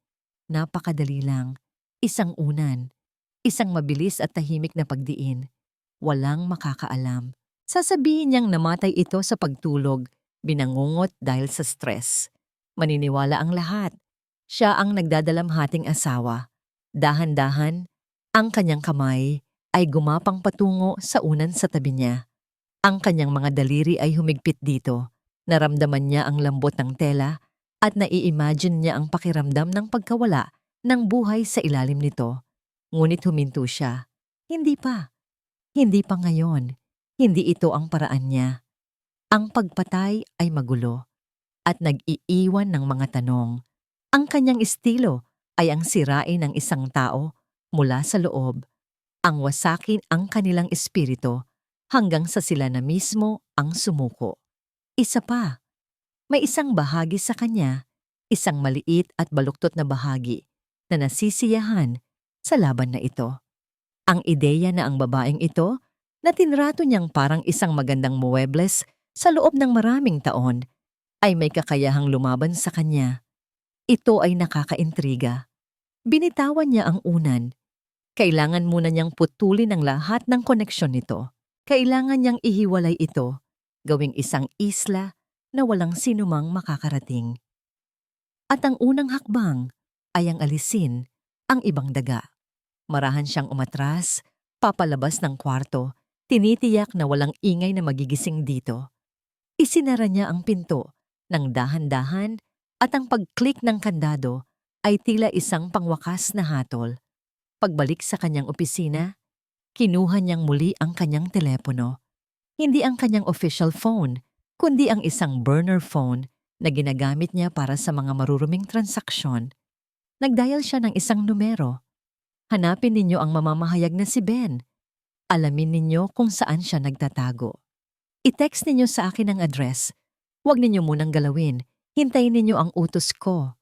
Napakadali lang. Isang unan. Isang mabilis at tahimik na pagdiin. Walang makakaalam. Sasabihin niyang namatay ito sa pagtulog, binangungot dahil sa stress. Maniniwala ang lahat. Siya ang nagdadalamhating asawa. Dahan-dahan, ang kanyang kamay ay gumapang patungo sa unan sa tabi niya. Ang kanyang mga daliri ay humigpit dito, Naramdaman niya ang lambot ng tela at nai-imagine niya ang pakiramdam ng pagkawala ng buhay sa ilalim nito. Ngunit huminto siya. Hindi pa. Hindi pa ngayon. Hindi ito ang paraan niya. Ang pagpatay ay magulo at nag-iiwan ng mga tanong. Ang kanyang estilo ay ang sirain ng isang tao mula sa loob, ang wasakin ang kanilang espiritu hanggang sa sila na mismo ang sumuko. Isa pa, may isang bahagi sa kanya, isang maliit at baluktot na bahagi na nasisiyahan sa laban na ito. Ang ideya na ang babaeng ito na tinrato niyang parang isang magandang muebles sa loob ng maraming taon ay may kakayahang lumaban sa kanya. Ito ay nakakaintriga. Binitawan niya ang unan. Kailangan muna niyang putulin ang lahat ng koneksyon nito. Kailangan niyang ihiwalay ito, gawing isang isla na walang sinumang makakarating. At ang unang hakbang ay ang alisin ang ibang daga. Marahan siyang umatras, papalabas ng kwarto, tinitiyak na walang ingay na magigising dito. Isinara niya ang pinto ng dahan-dahan at ang pag-click ng kandado ay tila isang pangwakas na hatol. Pagbalik sa kanyang opisina, kinuha niyang muli ang kanyang telepono. Hindi ang kanyang official phone, kundi ang isang burner phone na ginagamit niya para sa mga maruruming transaksyon. Nagdial siya ng isang numero. Hanapin ninyo ang mamamahayag na si Ben. Alamin ninyo kung saan siya nagtatago. I-text ninyo sa akin ang address. Huwag ninyo munang galawin. Hintayin ninyo ang utos ko.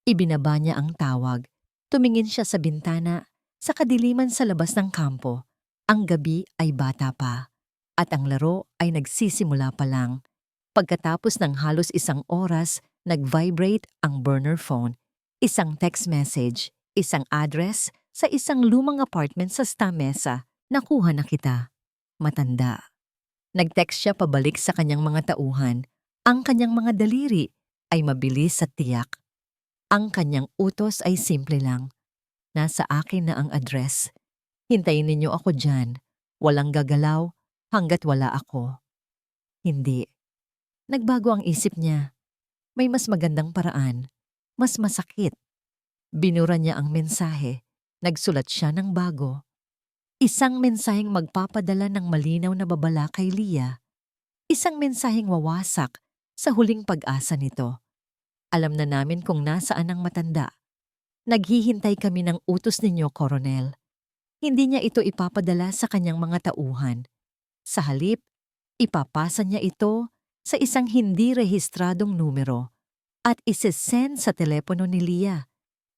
Ibinaba niya ang tawag. Tumingin siya sa bintana, sa kadiliman sa labas ng kampo. Ang gabi ay bata pa, at ang laro ay nagsisimula pa lang. Pagkatapos ng halos isang oras, nag-vibrate ang burner phone. Isang text message, isang address sa isang lumang apartment sa Stamesa. Nakuha na kita. Matanda. Nag-text siya pabalik sa kanyang mga tauhan. Ang kanyang mga daliri ay mabilis at tiyak. Ang kanyang utos ay simple lang. Nasa akin na ang address. Hintayin ninyo ako dyan. Walang gagalaw hanggat wala ako. Hindi. Nagbago ang isip niya. May mas magandang paraan. Mas masakit. Binura niya ang mensahe. Nagsulat siya ng bago. Isang mensaheng magpapadala ng malinaw na babala kay Leah. Isang mensaheng wawasak sa huling pag-asa nito. Alam na namin kung nasaan ang matanda. Naghihintay kami ng utos ninyo, Coronel. Hindi niya ito ipapadala sa kanyang mga tauhan. Sa halip, ipapasa niya ito sa isang hindi rehistradong numero at isesend sa telepono ni Leah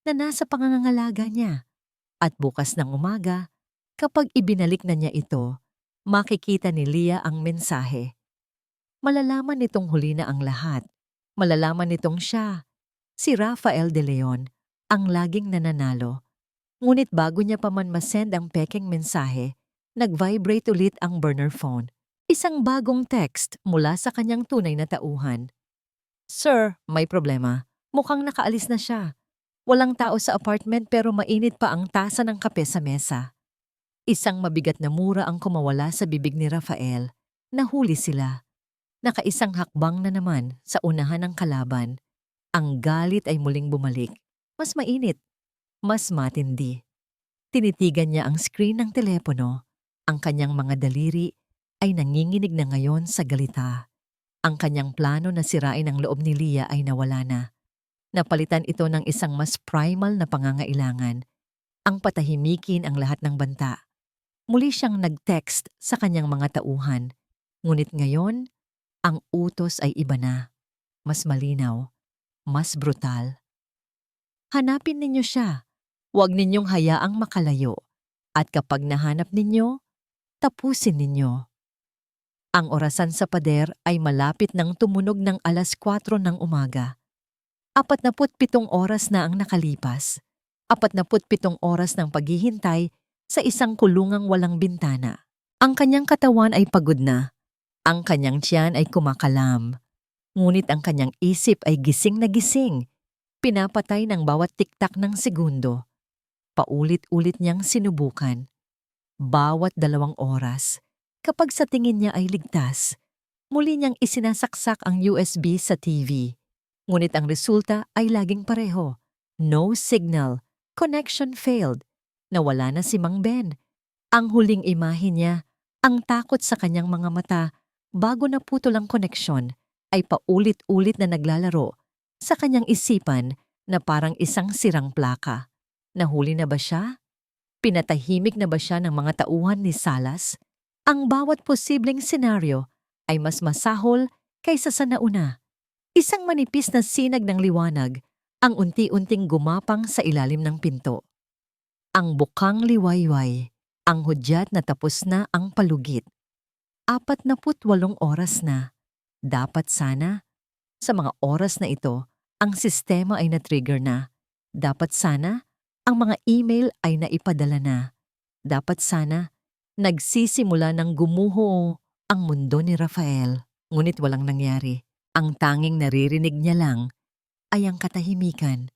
na nasa pangangalaga niya. At bukas ng umaga, kapag ibinalik na niya ito, makikita ni Leah ang mensahe. Malalaman nitong huli na ang lahat. Malalaman nitong siya, si Rafael de Leon, ang laging nananalo. Ngunit bago niya pa man masend ang pekeng mensahe, nag-vibrate ulit ang burner phone. Isang bagong text mula sa kanyang tunay na tauhan. Sir, may problema. Mukhang nakaalis na siya. Walang tao sa apartment pero mainit pa ang tasa ng kape sa mesa. Isang mabigat na mura ang kumawala sa bibig ni Rafael. Nahuli sila. Nakaisang hakbang na naman sa unahan ng kalaban. Ang galit ay muling bumalik. Mas mainit. Mas matindi. Tinitigan niya ang screen ng telepono. Ang kanyang mga daliri ay nanginginig na ngayon sa galita. Ang kanyang plano na sirain ang loob ni Leah ay nawala na. Napalitan ito ng isang mas primal na pangangailangan. Ang patahimikin ang lahat ng banta. Muli siyang nag-text sa kanyang mga tauhan. Ngunit ngayon, ang utos ay iba na. Mas malinaw. Mas brutal. Hanapin ninyo siya. Huwag ninyong hayaang makalayo. At kapag nahanap ninyo, tapusin ninyo. Ang orasan sa pader ay malapit ng tumunog ng 4:00 ng umaga. 47 oras na ang nakalipas. 47 oras ng paghihintay sa isang kulungang walang bintana. Ang kanyang katawan ay pagod na. Ang kanyang tiyan ay kumakalam. Ngunit ang kanyang isip ay gising na gising. Pinapatay ng bawat tiktak ng segundo. Paulit-ulit niyang sinubukan. Bawat 2 oras, kapag sa tingin niya ay ligtas, Muli niyang isinasaksak ang USB sa TV. Ngunit ang resulta ay laging pareho. No signal. Connection failed. Nawala na si Mang Ben. Ang huling imahe niya, ang takot sa kanyang mga mata bago naputol ang koneksyon, ay paulit-ulit na naglalaro sa kanyang isipan na parang isang sirang plaka. Nahuli na ba siya? Pinatahimik na ba siya ng mga tauhan ni Salas? Ang bawat posibleng senaryo ay mas masahol kaysa sa nauna. Isang manipis na sinag ng liwanag ang unti-unting gumapang sa ilalim ng pinto. Ang bukang liwayway, ang hudyat na tapos na ang palugit. 48 oras na. Dapat sana, sa mga oras na ito, ang sistema ay na-trigger na. Dapat sana, ang mga email ay naipadala na. Dapat sana, nagsisimula ng gumuho ang mundo ni Rafael. Ngunit walang nangyari. Ang tanging naririnig niya lang ay ang katahimikan,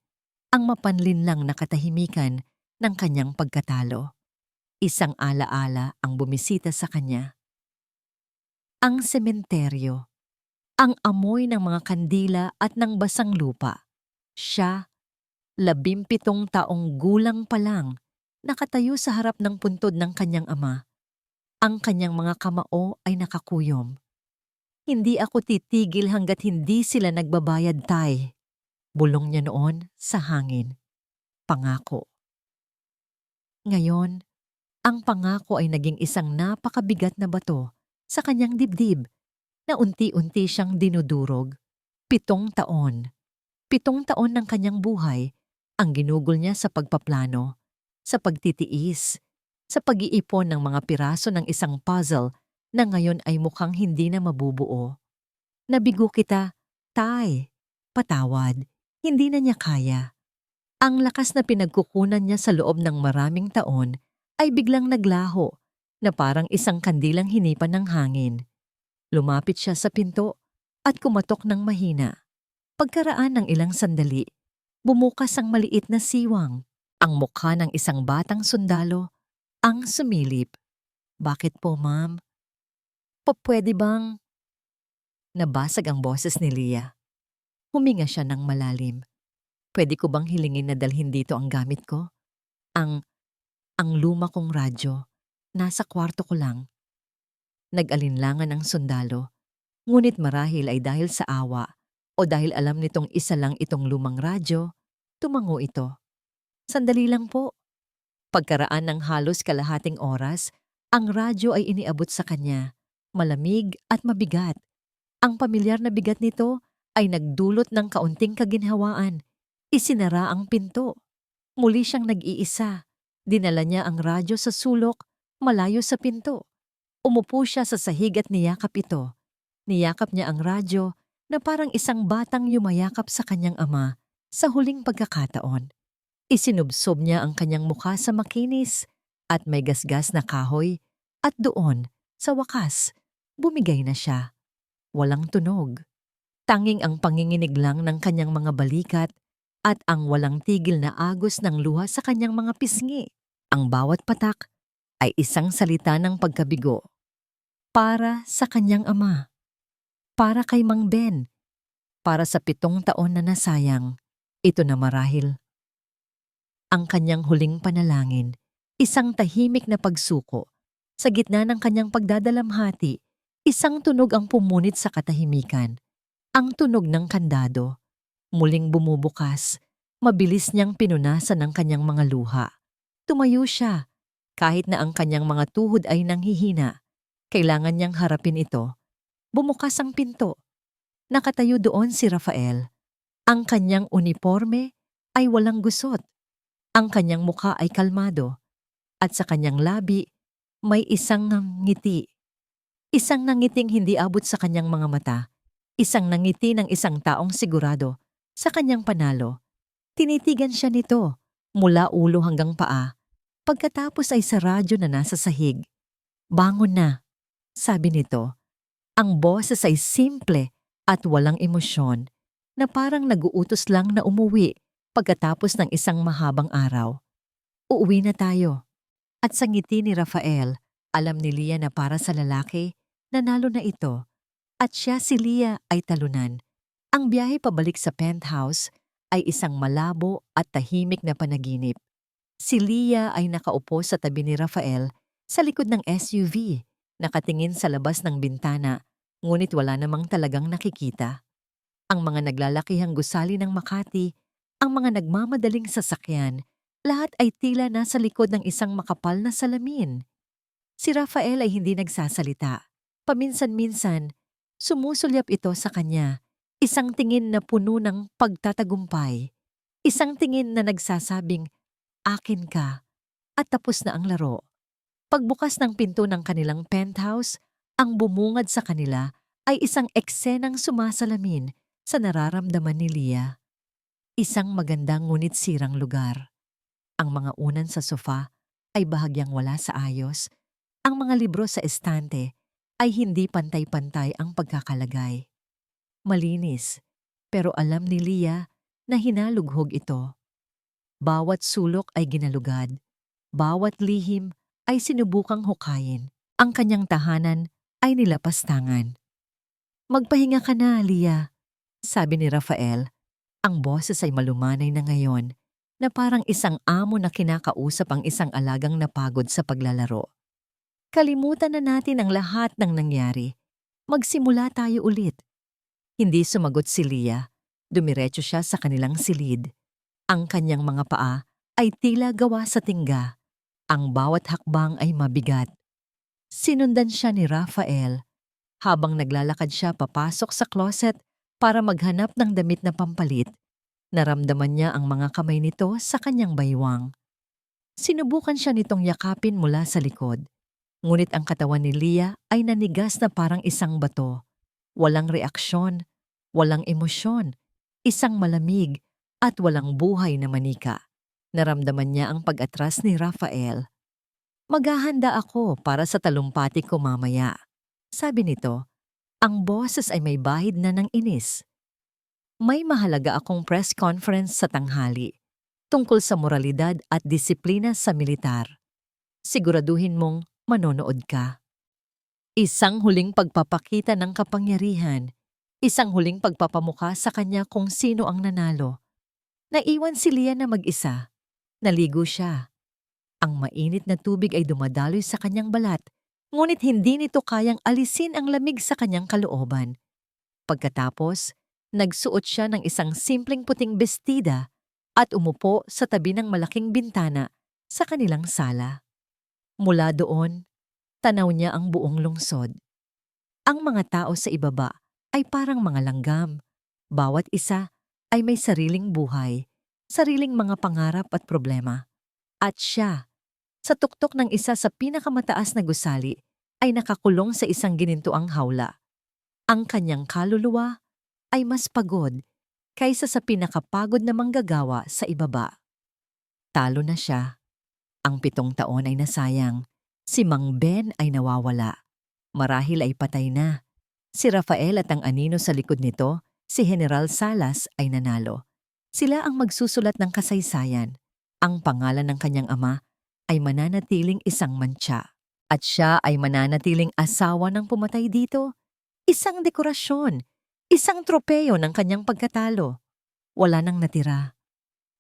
ang mapanlinlang na katahimikan ng kanyang pagkatalo. Isang alaala ang bumisita sa kanya. Ang sementeryo, ang amoy ng mga kandila at ng basang lupa. Siya, 17 taong gulang pa lang, nakatayo sa harap ng puntod ng kanyang ama. Ang kanyang mga kamao ay nakakuyom. Hindi ako titigil hanggat hindi sila nagbabayad, tay. Bulong niya noon sa hangin. Pangako. Ngayon, ang pangako ay naging isang napakabigat na bato sa kanyang dibdib na unti-unti siyang dinudurog. 7 taon. 7 taon ng kanyang buhay ang ginugol niya sa pagpaplano, sa pagtitiis, sa pag-iipon ng mga piraso ng isang puzzle na ngayon ay mukhang hindi na mabubuo. Nabigo kita, tay. Patawad. Hindi na niya kaya. Ang lakas na pinagkukunan niya sa loob ng maraming taon ay biglang naglaho na parang isang kandilang hinipan ng hangin. Lumapit siya sa pinto at kumatok ng mahina. Pagkaraan ng ilang sandali, bumukas ang maliit na siwang. Ang mukha ng isang batang sundalo ang sumilip. Bakit po, ma'am? Pwede bang? Nabasag ang boses ni Leah. Huminga siya ng malalim. Pwede ko bang hilingin na dalhin dito ang gamit ko? Ang luma kong radyo. Nasa kwarto ko lang. Nag-alinlangan ang sundalo. Ngunit marahil ay dahil sa awa o dahil alam nitong isa lang itong lumang radyo, tumango ito. Sandali lang po. Pagkaraan ng halos kalahating oras, ang radyo ay iniabot sa kanya. Malamig at mabigat. Ang pamilyar na bigat nito ay nagdulot ng kaunting kaginhawaan. Isinara ang pinto. Muli siyang nag-iisa. Dinala niya ang radyo sa sulok, malayo sa pinto. Umupo siya sa sahig at niyakap ito. Niyakap niya ang radyo na parang isang batang yumayakap sa kanyang ama sa huling pagkakataon. Isinubsob niya ang kanyang mukha sa makinis at may gasgas na kahoy at doon, sa wakas, bumigay na siya. Walang tunog. Tanging ang panginginig lang ng kanyang mga balikat at ang walang tigil na agos ng luha sa kanyang mga pisngi. Ang bawat patak ay isang salita ng pagkabigo. Para sa kanyang ama. Para kay Mang Ben. Para sa 7 taon na nasayang. Ito na marahil. Ang kanyang huling panalangin, isang tahimik na pagsuko. Sa gitna ng kanyang pagdadalamhati, isang tunog ang pumunit sa katahimikan. Ang tunog ng kandado. Muling bumubukas, mabilis niyang pinunasan ang kanyang mga luha. Tumayo siya, kahit na ang kanyang mga tuhod ay nanghihina. Kailangan niyang harapin ito. Bumukas ang pinto. Nakatayo doon si Rafael. Ang kanyang uniforme ay walang gusot. Ang kanyang mukha ay kalmado. At sa kanyang labi, may isang ngiti. Isang nangiting hindi abot sa kanyang mga mata. Isang nangiti ng isang taong sigurado sa kanyang panalo. Tinitigan siya nito mula ulo hanggang paa. Pagkatapos ay sa radyo na nasa sahig. Bangon na, sabi nito. Ang boses ay simple at walang emosyon na parang nag-uutos lang na umuwi pagkatapos ng isang mahabang araw. Uuwi na tayo. At sa ngiti ni Rafael, alam ni Leah na para sa lalaki, nanalo na ito. at siya si Leah ay talunan. Ang biyahe pabalik sa penthouse ay isang malabo at tahimik na panaginip. Si Leah ay nakaupo sa tabi ni Rafael sa likod ng SUV, nakatingin sa labas ng bintana, ngunit wala namang talagang nakikita. Ang mga naglalakihang gusali ng Makati, ang mga nagmamadaling sasakyan, lahat ay tila nasa likod ng isang makapal na salamin. Si Rafael ay hindi nagsasalita. Paminsan-minsan, sumusulyap ito sa kanya, isang tingin na puno ng pagtatagumpay, isang tingin na nagsasabing, "Akin ka," at tapos na ang laro. Pagbukas ng pinto ng kanilang penthouse, ang bumungad sa kanila ay isang eksenang sumasalamin sa nararamdaman ni Leah. Isang magandang ngunit sirang lugar. Ang mga unan sa sofa ay bahagyang wala sa ayos. Ang mga libro sa estante ay hindi pantay-pantay ang pagkakalagay. Malinis, pero alam ni Leah na hinalughog ito. Bawat sulok ay ginalugad. Bawat lihim ay sinubukang hukayin. Ang kanyang tahanan ay nilapastangan. "Magpahinga ka na, Leah," sabi ni Rafael. Ang boses ay malumanay na ngayon, na parang isang amo na kinakausap ang isang alagang napagod sa paglalaro. "Kalimutan na natin ang lahat ng nangyari. Magsimula tayo ulit." Hindi sumagot si Leah. Dumiretso siya sa kanilang silid. Ang kanyang mga paa ay tila gawa sa tingga. Ang bawat hakbang ay mabigat. Sinundan siya ni Rafael. Habang naglalakad siya papasok sa closet para maghanap ng damit na pampalit, naramdaman niya ang mga kamay nito sa kanyang baywang. Sinubukan siya nitong yakapin mula sa likod. Ngunit ang katawan ni Leah ay nanigas na parang isang bato. Walang reaksyon, walang emosyon, isang malamig at walang buhay na manika. Naramdaman niya ang pag-atras ni Rafael. "Maghahanda ako para sa talumpati ko mamaya," sabi nito. Ang boses ay may bahid na ng inis. "May mahalaga akong press conference sa tanghali tungkol sa moralidad at disiplina sa militar. Siguraduhin mong manonood ka." Isang huling pagpapakita ng kapangyarihan, isang huling pagpapamukha sa kanya kung sino ang nanalo. Naiwan si Leah na mag-isa. Naligo siya. Ang mainit na tubig ay dumadaloy sa kanyang balat, ngunit hindi nito kayang alisin ang lamig sa kanyang kalooban. Pagkatapos, nagsuot siya ng isang simpleng puting bestida at umupo sa tabi ng malaking bintana sa kanilang sala. Mula doon, tanaw niya ang buong lungsod. Ang mga tao sa ibaba ay parang mga langgam. Bawat isa ay may sariling buhay, sariling mga pangarap at problema. At siya, sa tuktok ng isa sa pinakamataas na gusali, ay nakakulong sa isang ginintuang hawla. Ang kanyang kaluluwa ay mas pagod kaysa sa pinakapagod na manggagawa sa ibaba. Talo na siya. Ang 7 taon ay nasayang. Si Mang Ben ay nawawala. Marahil ay patay na. Si Rafael at ang anino sa likod nito, si General Salas, ay nanalo. Sila ang magsusulat ng kasaysayan. Ang pangalan ng kanyang ama ay mananatiling isang mantsa. At siya ay mananatiling asawa ng pumatay dito. Isang dekorasyon, isang tropeyo ng kanyang pagkatalo. Wala nang natira.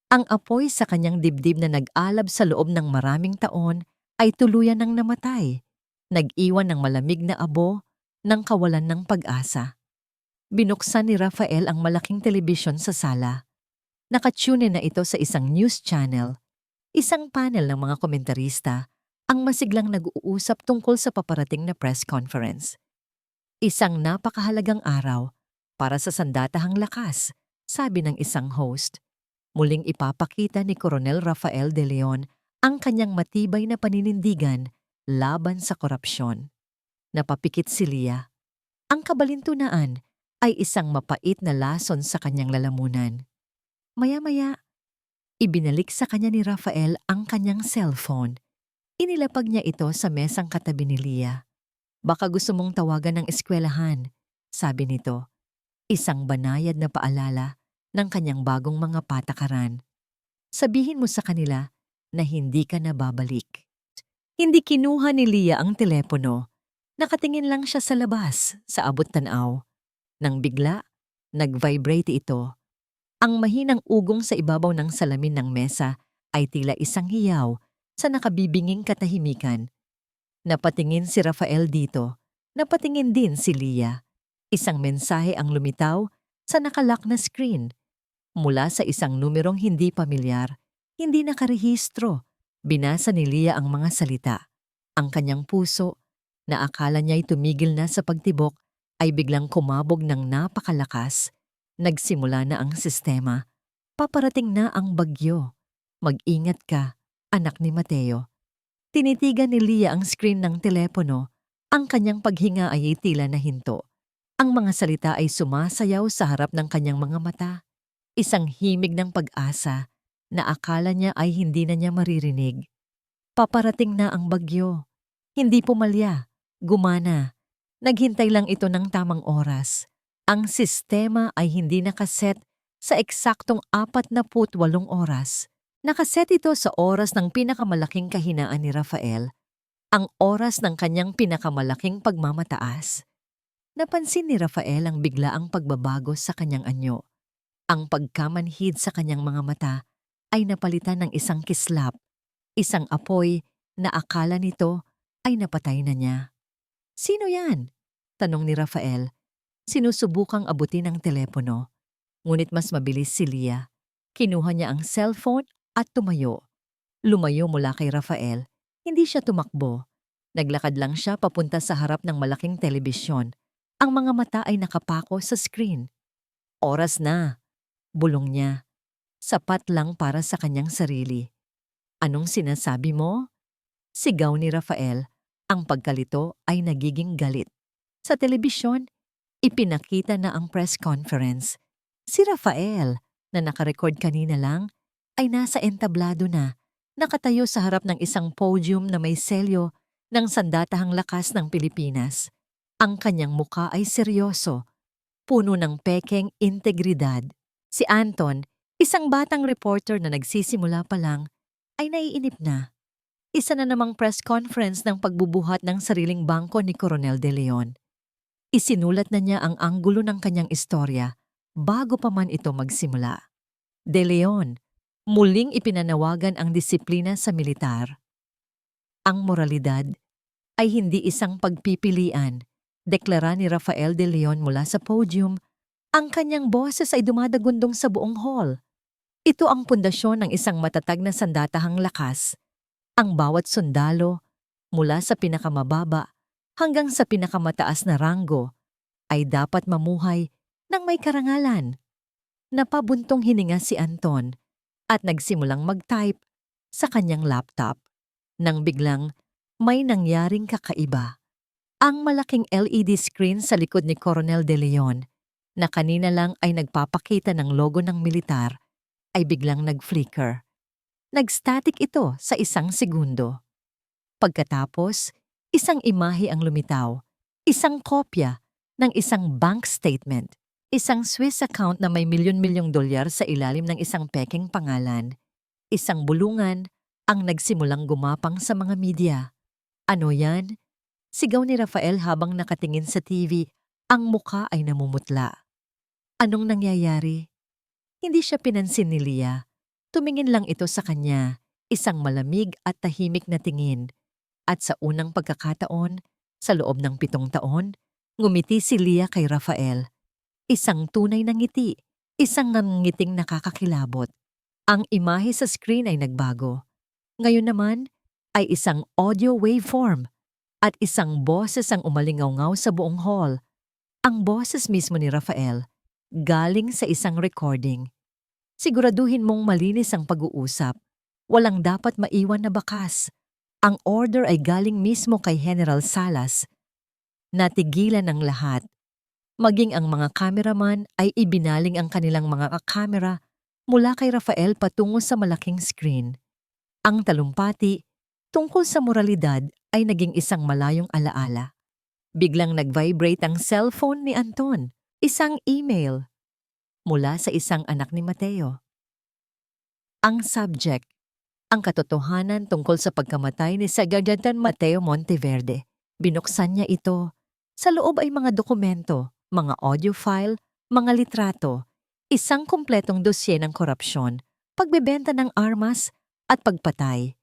Ang apoy sa kanyang dibdib na nag-alab sa loob ng maraming taon ay tuluyan ng namatay. Nag-iwan ng malamig na abo ng kawalan ng pag-asa. Binuksan ni Rafael ang malaking telebisyon sa sala. Nakatune na ito sa isang news channel. Isang panel ng mga komentarista ang masiglang nag-uusap tungkol sa paparating na press conference. "Isang napakahalagang araw para sa sandatahang lakas," sabi ng isang host. Muling ipapakita ni Coronel Rafael de Leon ang kanyang matibay na paninindigan laban sa korupsyon. Napapikit si Leah. Ang kabalintunaan ay isang mapait na lason sa kanyang lalamunan. Maya-maya, ibinalik sa kanya ni Rafael ang kanyang cellphone. Inilapag niya ito sa mesang katabi ni Leah. "Baka gusto mong tawagan ng eskwelahan," sabi nito. Isang banayad na paalala ng kanyang bagong mga patakaran. "Sabihin mo sa kanila na hindi ka na babalik." Hindi kinuha ni Leah ang telepono. Nakatingin lang siya sa labas, sa abot tanaw. Nang bigla, nag-vibrate ito. Ang mahinang ugong sa ibabaw ng salamin ng mesa ay tila isang hiyaw sa nakabibinging katahimikan. Napatingin si Rafael dito. Napatingin din si Leah. Isang mensahe ang lumitaw sa nakalock na screen. Mula sa isang numerong hindi pamilyar, hindi nakarehistro. Binasa ni Leah ang mga salita. Ang kanyang puso, na akala niya'y tumigil na sa pagtibok, ay biglang kumabog ng napakalakas. Nagsimula na ang sistema. Paparating na ang bagyo. Mag-ingat ka, anak ni Mateo. Tinitigan ni Leah ang screen ng telepono. Ang kanyang paghinga ay tila nahinto. Ang mga salita ay sumasayaw sa harap ng kanyang mga mata. Isang himig ng pag-asa na akala niya ay hindi na niya maririnig. Paparating na ang bagyo. Hindi pumalya, gumana. Naghintay lang ito ng tamang oras. Ang sistema ay hindi nakaset sa eksaktong 48 oras. Nakaset ito sa oras ng pinakamalaking kahinaan ni Rafael, ang oras ng kanyang pinakamalaking pagmamataas. Napansin ni Rafael ang biglaang pagbabago sa kanyang anyo. Ang pagkamanhid sa kanyang mga mata ay napalitan ng isang kislap, isang apoy na akala nito ay napatay na niya. "Sino yan?" tanong ni Rafael. Sinusubukang abutin ang telepono. Ngunit mas mabilis si Leah. Kinuha niya ang cellphone at tumayo. Lumayo mula kay Rafael. Hindi siya tumakbo. Naglakad lang siya papunta sa harap ng malaking telebisyon. Ang mga mata ay nakapako sa screen. "Oras na," bulong niya. Sapat lang para sa kanyang sarili. "Anong sinasabi mo?" Sigaw ni Rafael. Ang pagkalito ay nagiging galit. Sa telebisyon, ipinakita na ang press conference. Si Rafael, na nakarecord kanina lang, ay nasa entablado na, nakatayo sa harap ng isang podium na may selyo ng Sandatahang Lakas ng Pilipinas. Ang kanyang muka ay seryoso, puno ng pekeng integridad. Si Anton, isang batang reporter na nagsisimula pa lang, ay naiinip na. Isa na namang press conference ng pagbubuhat ng sariling bangko ni Coronel De Leon. Isinulat na niya ang anggulo ng kanyang istorya bago pa man ito magsimula. De Leon, muling ipinanawagan ang disiplina sa militar. Ang moralidad ay hindi isang pagpipilian, deklara ni Rafael De Leon mula sa podium. Ang kanyang boses ay dumadagundong sa buong hall. Ito ang pundasyon ng isang matatag na sandatahang lakas. Ang bawat sundalo, mula sa pinakamababa hanggang sa pinakamataas na ranggo, ay dapat mamuhay ng may karangalan. Napabuntong hininga si Anton at nagsimulang mag-type sa kanyang laptop. Nang biglang may nangyaring kakaiba. Ang malaking LED screen sa likod ni Coronel De Leon, na kanina lang ay nagpapakita ng logo ng militar, ay biglang nag-flicker. Nag-static ito sa isang segundo. Pagkatapos, isang imahe ang lumitaw, isang kopya ng isang bank statement, isang Swiss account na may milyon-milyong dolyar sa ilalim ng isang pekeng pangalan. Isang bulungan ang nagsimulang gumapang sa mga media. "Ano yan?" Sigaw ni Rafael habang nakatingin sa TV. Ang muka ay namumutla. Anong nangyayari? Hindi siya pinansin ni Leah. Tumingin lang ito sa kanya, isang malamig at tahimik na tingin. At sa unang pagkakataon, sa loob ng 7 taon, ngumiti si Leah kay Rafael. Isang tunay na ngiti, isang nangiting nakakakilabot. Ang imahe sa screen ay nagbago. Ngayon naman ay isang audio waveform at isang boses ang umalingaw-ngaw sa buong hall. Ang boses mismo ni Rafael, galing sa isang recording. "Siguraduhin mong malinis ang pag-uusap. Walang dapat maiwan na bakas. Ang order ay galing mismo kay General Salas." Natigilan ng lahat. Maging ang mga cameraman ay ibinaling ang kanilang mga kamera mula kay Rafael patungo sa malaking screen. Ang talumpati tungkol sa moralidad ay naging isang malayong alaala. Biglang nag-vibrate ang cellphone ni Anton. Isang email mula sa isang anak ni Mateo. Ang subject, ang katotohanan tungkol sa pagkamatay ni Sargento Mateo Monteverde. Binuksan niya ito. Sa loob ay mga dokumento, mga audio file, mga litrato, isang kumpletong dosye ng korupsyon, pagbebenta ng armas at pagpatay.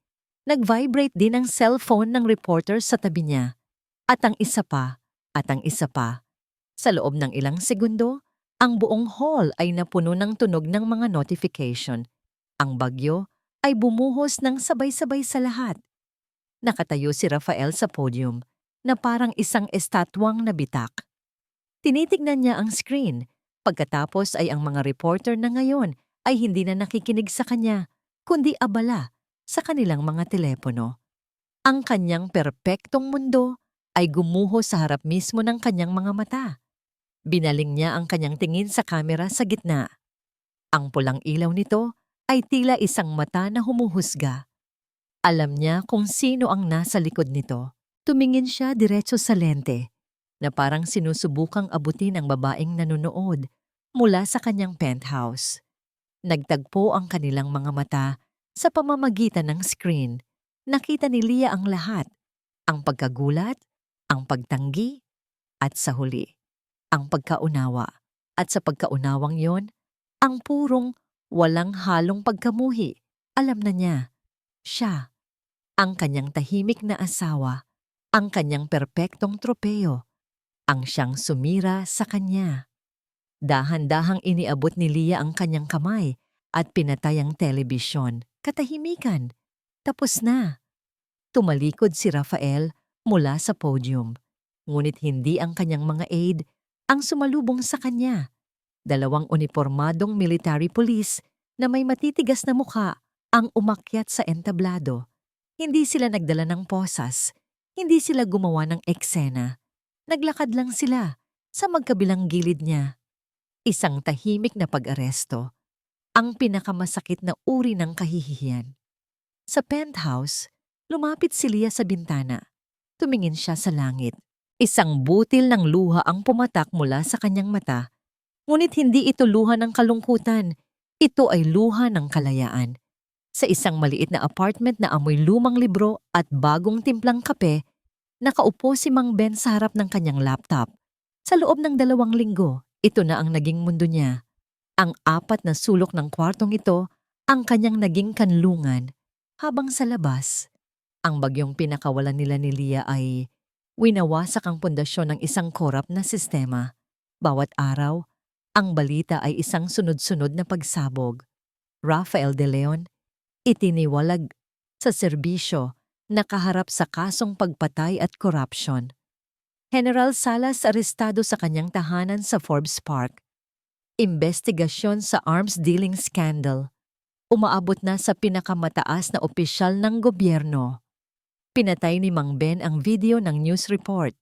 Nag-vibrate din ang cellphone ng reporter sa tabi niya. At ang isa pa, at ang isa pa. Sa loob ng ilang segundo, ang buong hall ay napuno ng tunog ng mga notification. Ang bagyo ay bumuhos ng sabay-sabay sa lahat. Nakatayo si Rafael sa podium na parang isang estatwang nabitak. Tinitignan niya ang screen. Pagkatapos ay ang mga reporter na ngayon ay hindi na nakikinig sa kanya, kundi abala sa kanilang mga telepono. Ang kanyang perpektong mundo ay gumuho sa harap mismo ng kanyang mga mata. Binaling niya ang kanyang tingin sa kamera sa gitna. Ang pulang ilaw nito ay tila isang mata na humuhusga. Alam niya kung sino ang nasa likod nito. Tumingin siya diretso sa lente na parang sinusubukang abutin ang babaeng nanonood mula sa kanyang penthouse. Nagtagpo ang kanilang mga mata sa pamamagitan ng screen. Nakita ni Leah ang lahat, ang pagkagulat, ang pagtanggi, at sa huli, ang pagkaunawa. At sa pagkaunawang yon, ang purong walang halong pagkamuhi. Alam na niya, siya, ang kanyang tahimik na asawa, ang kanyang perpektong tropeo, ang siyang sumira sa kanya. Dahan-dahang iniabot ni Leah ang kanyang kamay at pinatay ang telebisyon. Katahimikan. Tapos na. Tumalikod si Rafael mula sa podium. Ngunit hindi ang kanyang mga aide ang sumalubong sa kanya. Dalawang unipormadong military police na may matitigas na mukha ang umakyat sa entablado. Hindi sila nagdala ng posas. Hindi sila gumawa ng eksena. Naglakad lang sila sa magkabilang gilid niya. Isang tahimik na pag-aresto. Ang pinakamasakit na uri ng kahihiyan. Sa penthouse, lumapit si Leah sa bintana. Tumingin siya sa langit. Isang butil ng luha ang pumatak mula sa kanyang mata. Ngunit hindi ito luha ng kalungkutan. Ito ay luha ng kalayaan. Sa isang maliit na apartment na amoy lumang libro at bagong timplang kape, nakaupo si Mang Ben sa harap ng kanyang laptop. Sa loob ng 2 linggo, ito na ang naging mundo niya. Ang 4 na sulok ng kwartong ito, ang kanyang naging kanlungan. Habang sa labas, ang bagyong pinakawalan nila ni Leah ay winawasak ang pundasyon ng isang korap na sistema. Bawat araw, ang balita ay isang sunod-sunod na pagsabog. Rafael De Leon, itiniwalag sa serbisyo, nakaharap sa kasong pagpatay at corruption. General Salas arestado sa kanyang tahanan sa Forbes Park. Investigasyon sa arms dealing scandal. Umaabot na sa pinakamataas na opisyal ng gobyerno. Pinatay ni Mang Ben ang video ng news report.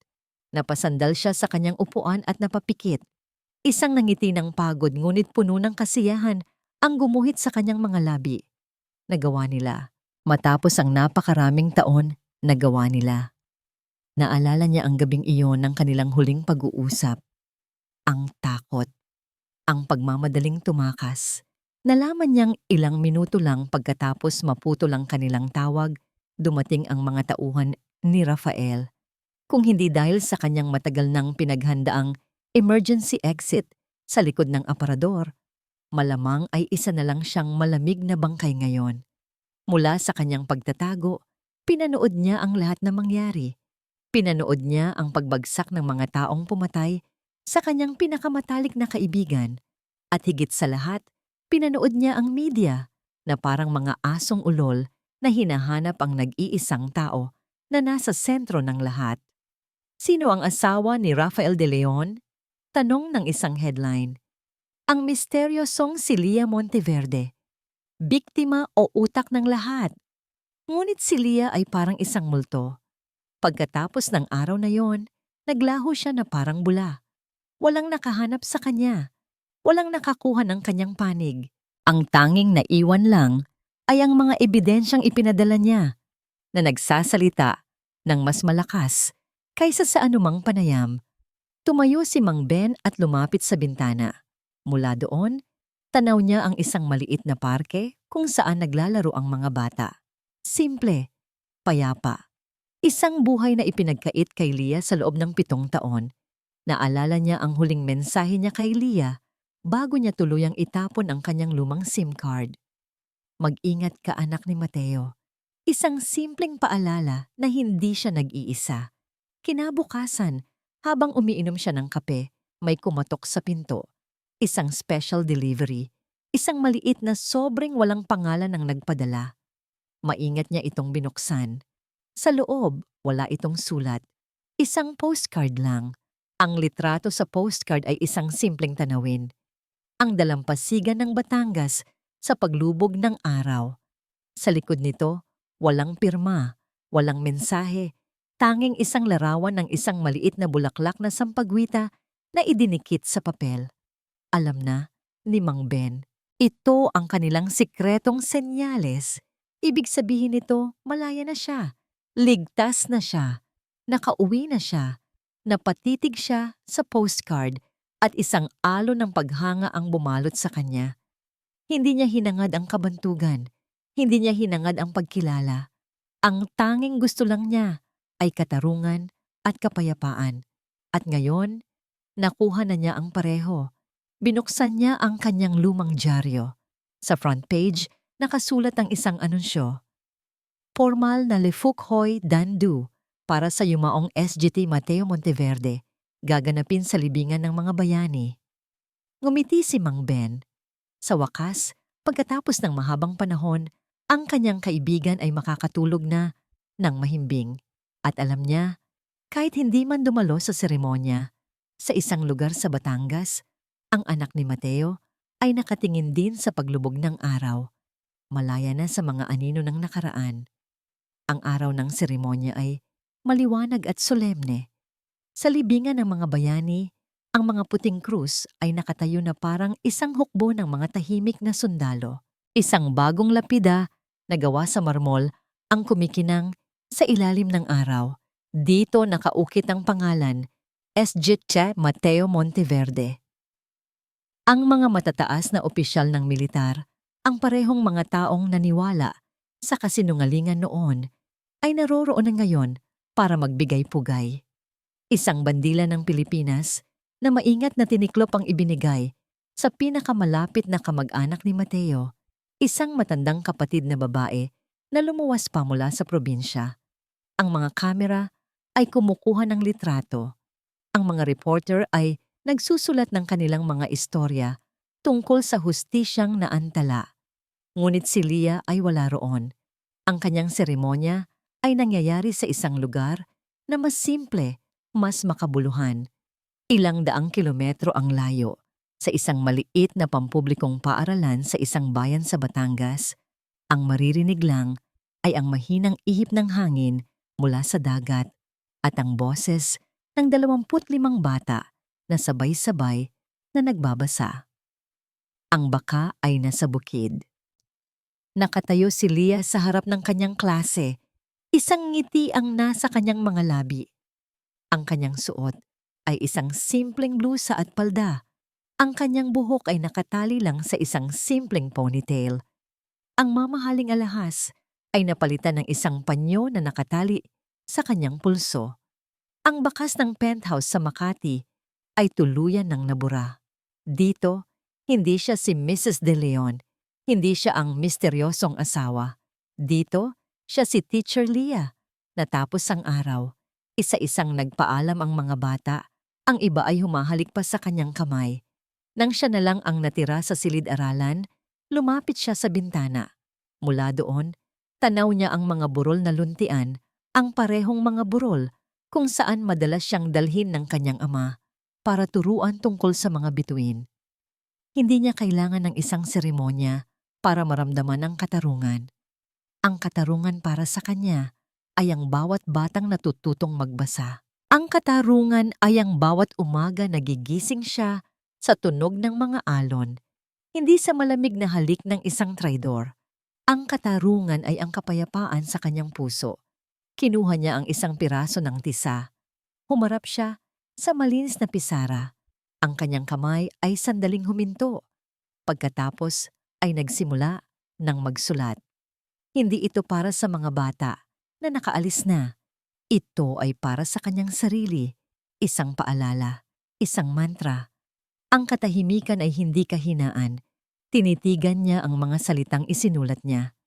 Napasandal siya sa kanyang upuan at napapikit. Isang nangiti ng pagod ngunit puno ng kasiyahan ang gumuhit sa kanyang mga labi. Nagawa nila. Matapos ang napakaraming taon, nagawa nila. Naalala niya ang gabing iyon ng kanilang huling pag-uusap. Ang takot. Ang pagmamadaling tumakas. Nalaman niyang ilang minuto lang pagkatapos maputol ang kanilang tawag, dumating ang mga tauhan ni Rafael. Kung hindi dahil sa kanyang matagal nang pinaghandaang emergency exit sa likod ng aparador, malamang ay isa na lang siyang malamig na bangkay ngayon. Mula sa kanyang pagtatago, pinanood niya ang lahat na mangyari. Pinanood niya ang pagbagsak ng mga taong pumatay sa kanyang pinakamatalik na kaibigan. At higit sa lahat, pinanood niya ang media na parang mga asong ulol na hinahanap ang nag-iisang tao na nasa sentro ng lahat. Sino ang asawa ni Rafael De Leon? Tanong ng isang headline. Ang misteryosong si Leah Monteverde. Biktima o utak ng lahat? Ngunit si Leah ay parang isang multo. Pagkatapos ng araw na yon, naglaho siya na parang bula. Walang nakahanap sa kanya. Walang nakakuha ng kanyang panig. Ang tanging naiwan lang ay ang mga ebidensyang ipinadala niya na nagsasalita ng mas malakas kaysa sa anumang panayam. Tumayo si Mang Ben at lumapit sa bintana. Mula doon, tanaw niya ang isang maliit na parke kung saan naglalaro ang mga bata. Simple, payapa. Isang buhay na ipinagkait kay Leah sa loob ng 7 taon. Naalala niya ang huling mensahe niya kay Leah bago niya tuluyang itapon ang kanyang lumang SIM card. Mag-ingat ka anak ni Mateo. Isang simpleng paalala na hindi siya nag-iisa. Kinabukasan, habang umiinom siya ng kape, may kumatok sa pinto. Isang special delivery. Isang maliit na sobrang walang pangalan ang nagpadala. Maingat niya itong binuksan. Sa loob, wala itong sulat. Isang postcard lang. Ang litrato sa postcard ay isang simpleng tanawin. Ang dalampasigan ng Batangas sa paglubog ng araw. Sa likod nito, walang pirma, walang mensahe, tanging isang larawan ng isang maliit na bulaklak na sampagwita na idinikit sa papel. Alam na ni Mang Ben, ito ang kanilang sikretong senyales. Ibig sabihin nito, malaya na siya, ligtas na siya, nakauwi na siya, napatitig siya sa postcard at isang alon ng paghanga ang bumalot sa kanya. Hindi niya hinangad ang kabantugan, hindi niya hinangad ang pagkilala. Ang tanging gusto lang niya ay katarungan at kapayapaan. At ngayon, nakuha na niya ang pareho. Binuksan niya ang kanyang lumang dyaryo. Sa front page, nakasulat ang isang anunsyo. Formal na Le Fouquoy Dandu para sa yumaong SGT Mateo Monteverde, gaganapin sa libingan ng mga bayani. Ngumiti si Mang Ben. Sa wakas, pagkatapos ng mahabang panahon, ang kanyang kaibigan ay makakatulog na ng mahimbing. At alam niya, kahit hindi man dumalo sa seremonya, sa isang lugar sa Batangas, ang anak ni Mateo ay nakatingin din sa paglubog ng araw. Malaya na sa mga anino ng nakaraan. Ang araw ng seremonya ay maliwanag at solemne. Sa libingan ng mga bayani, ang mga puting krus ay nakatayo na parang isang hukbo ng mga tahimik na sundalo. Isang bagong lapida na gawa sa marmol ang kumikinang sa ilalim ng araw. Dito nakaukit ang pangalan, SGT Mateo Monteverde. Ang mga matataas na opisyal ng militar, ang parehong mga taong naniwala sa kasinungalingan noon, ay naroroon na ngayon para magbigay pugay. Isang bandila ng Pilipinas na maingat na tiniklop ang ibinigay sa pinakamalapit na kamag-anak ni Mateo, isang matandang kapatid na babae na lumuwas pa mula sa probinsya. Ang mga kamera ay kumukuha ng litrato. Ang mga reporter ay nagsusulat ng kanilang mga istorya tungkol sa hustisyang naantala. Ngunit si Leah ay wala roon. Ang kanyang seremonya ay nangyayari sa isang lugar na mas simple, mas makabuluhan. Ilang daang kilometro ang layo, sa isang maliit na pampublikong paaralan sa isang bayan sa Batangas. Ang maririnig lang ay ang mahinang ihip ng hangin mula sa dagat at ang boses ng 25 bata na sabay-sabay na nagbabasa. Ang baka ay nasa bukid. Nakatayo si Leah sa harap ng kanyang klase. Isang ngiti ang nasa kanyang mga labi. Ang kanyang suot ay isang simpleng blusa at palda. Ang kanyang buhok ay nakatali lang sa isang simpleng ponytail. Ang mamahaling alahas ay napalitan ng isang panyo na nakatali sa kanyang pulso. Ang bakas ng penthouse sa Makati ay tuluyan ng nabura. Dito, hindi siya si Mrs. De Leon. Hindi siya ang misteryosong asawa. Dito, siya si Teacher Leah. Natapos ang araw, isa-isang nagpaalam ang mga bata. Ang iba ay humahalik pa sa kanyang kamay. Nang siya na lang ang natira sa silid-aralan, lumapit siya sa bintana. Mula doon, tanaw niya ang mga burol na luntian, ang parehong mga burol kung saan madalas siyang dalhin ng kanyang ama para turuan tungkol sa mga bituin. Hindi niya kailangan ng isang seremonya para maramdaman ang katarungan. Ang katarungan para sa kanya ay ang bawat batang natututong magbasa. Ang katarungan ay ang bawat umaga nagigising siya sa tunog ng mga alon, hindi sa malamig na halik ng isang traidor. Ang katarungan ay ang kapayapaan sa kanyang puso. Kinuha niya ang isang piraso ng tisa. Humarap siya sa malinis na pisara. Ang kanyang kamay ay sandaling huminto. Pagkatapos ay nagsimula ng magsulat. Hindi ito para sa mga bata na nakaalis na. Ito ay para sa kanyang sarili, isang paalala, isang mantra. Ang katahimikan ay hindi kahinaan. Tinitigan niya ang mga salitang isinulat niya.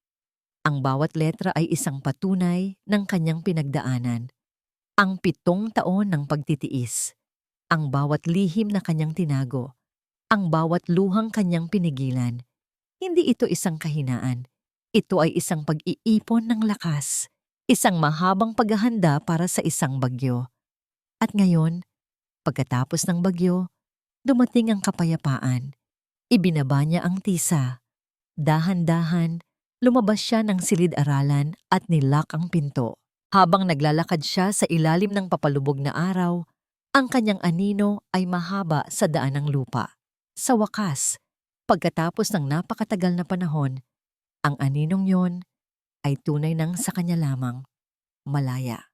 Ang bawat letra ay isang patunay ng kanyang pinagdaanan. Ang 7 taon ng pagtitiis. Ang bawat lihim na kanyang tinago. Ang bawat luhang kanyang pinigilan. Hindi ito isang kahinaan. Ito ay isang pag-iipon ng lakas. Isang mahabang paghahanda para sa isang bagyo. At ngayon, pagkatapos ng bagyo, dumating ang kapayapaan. Ibinaba niya ang tisa. Dahan-dahan, lumabas siya ng silid-aralan at nilak ang pinto. Habang naglalakad siya sa ilalim ng papalubog na araw, ang kanyang anino ay mahaba sa daan ng lupa. Sa wakas, pagkatapos ng napakatagal na panahon, ang aninong yon ay tunay nang sa kanya lamang, malaya.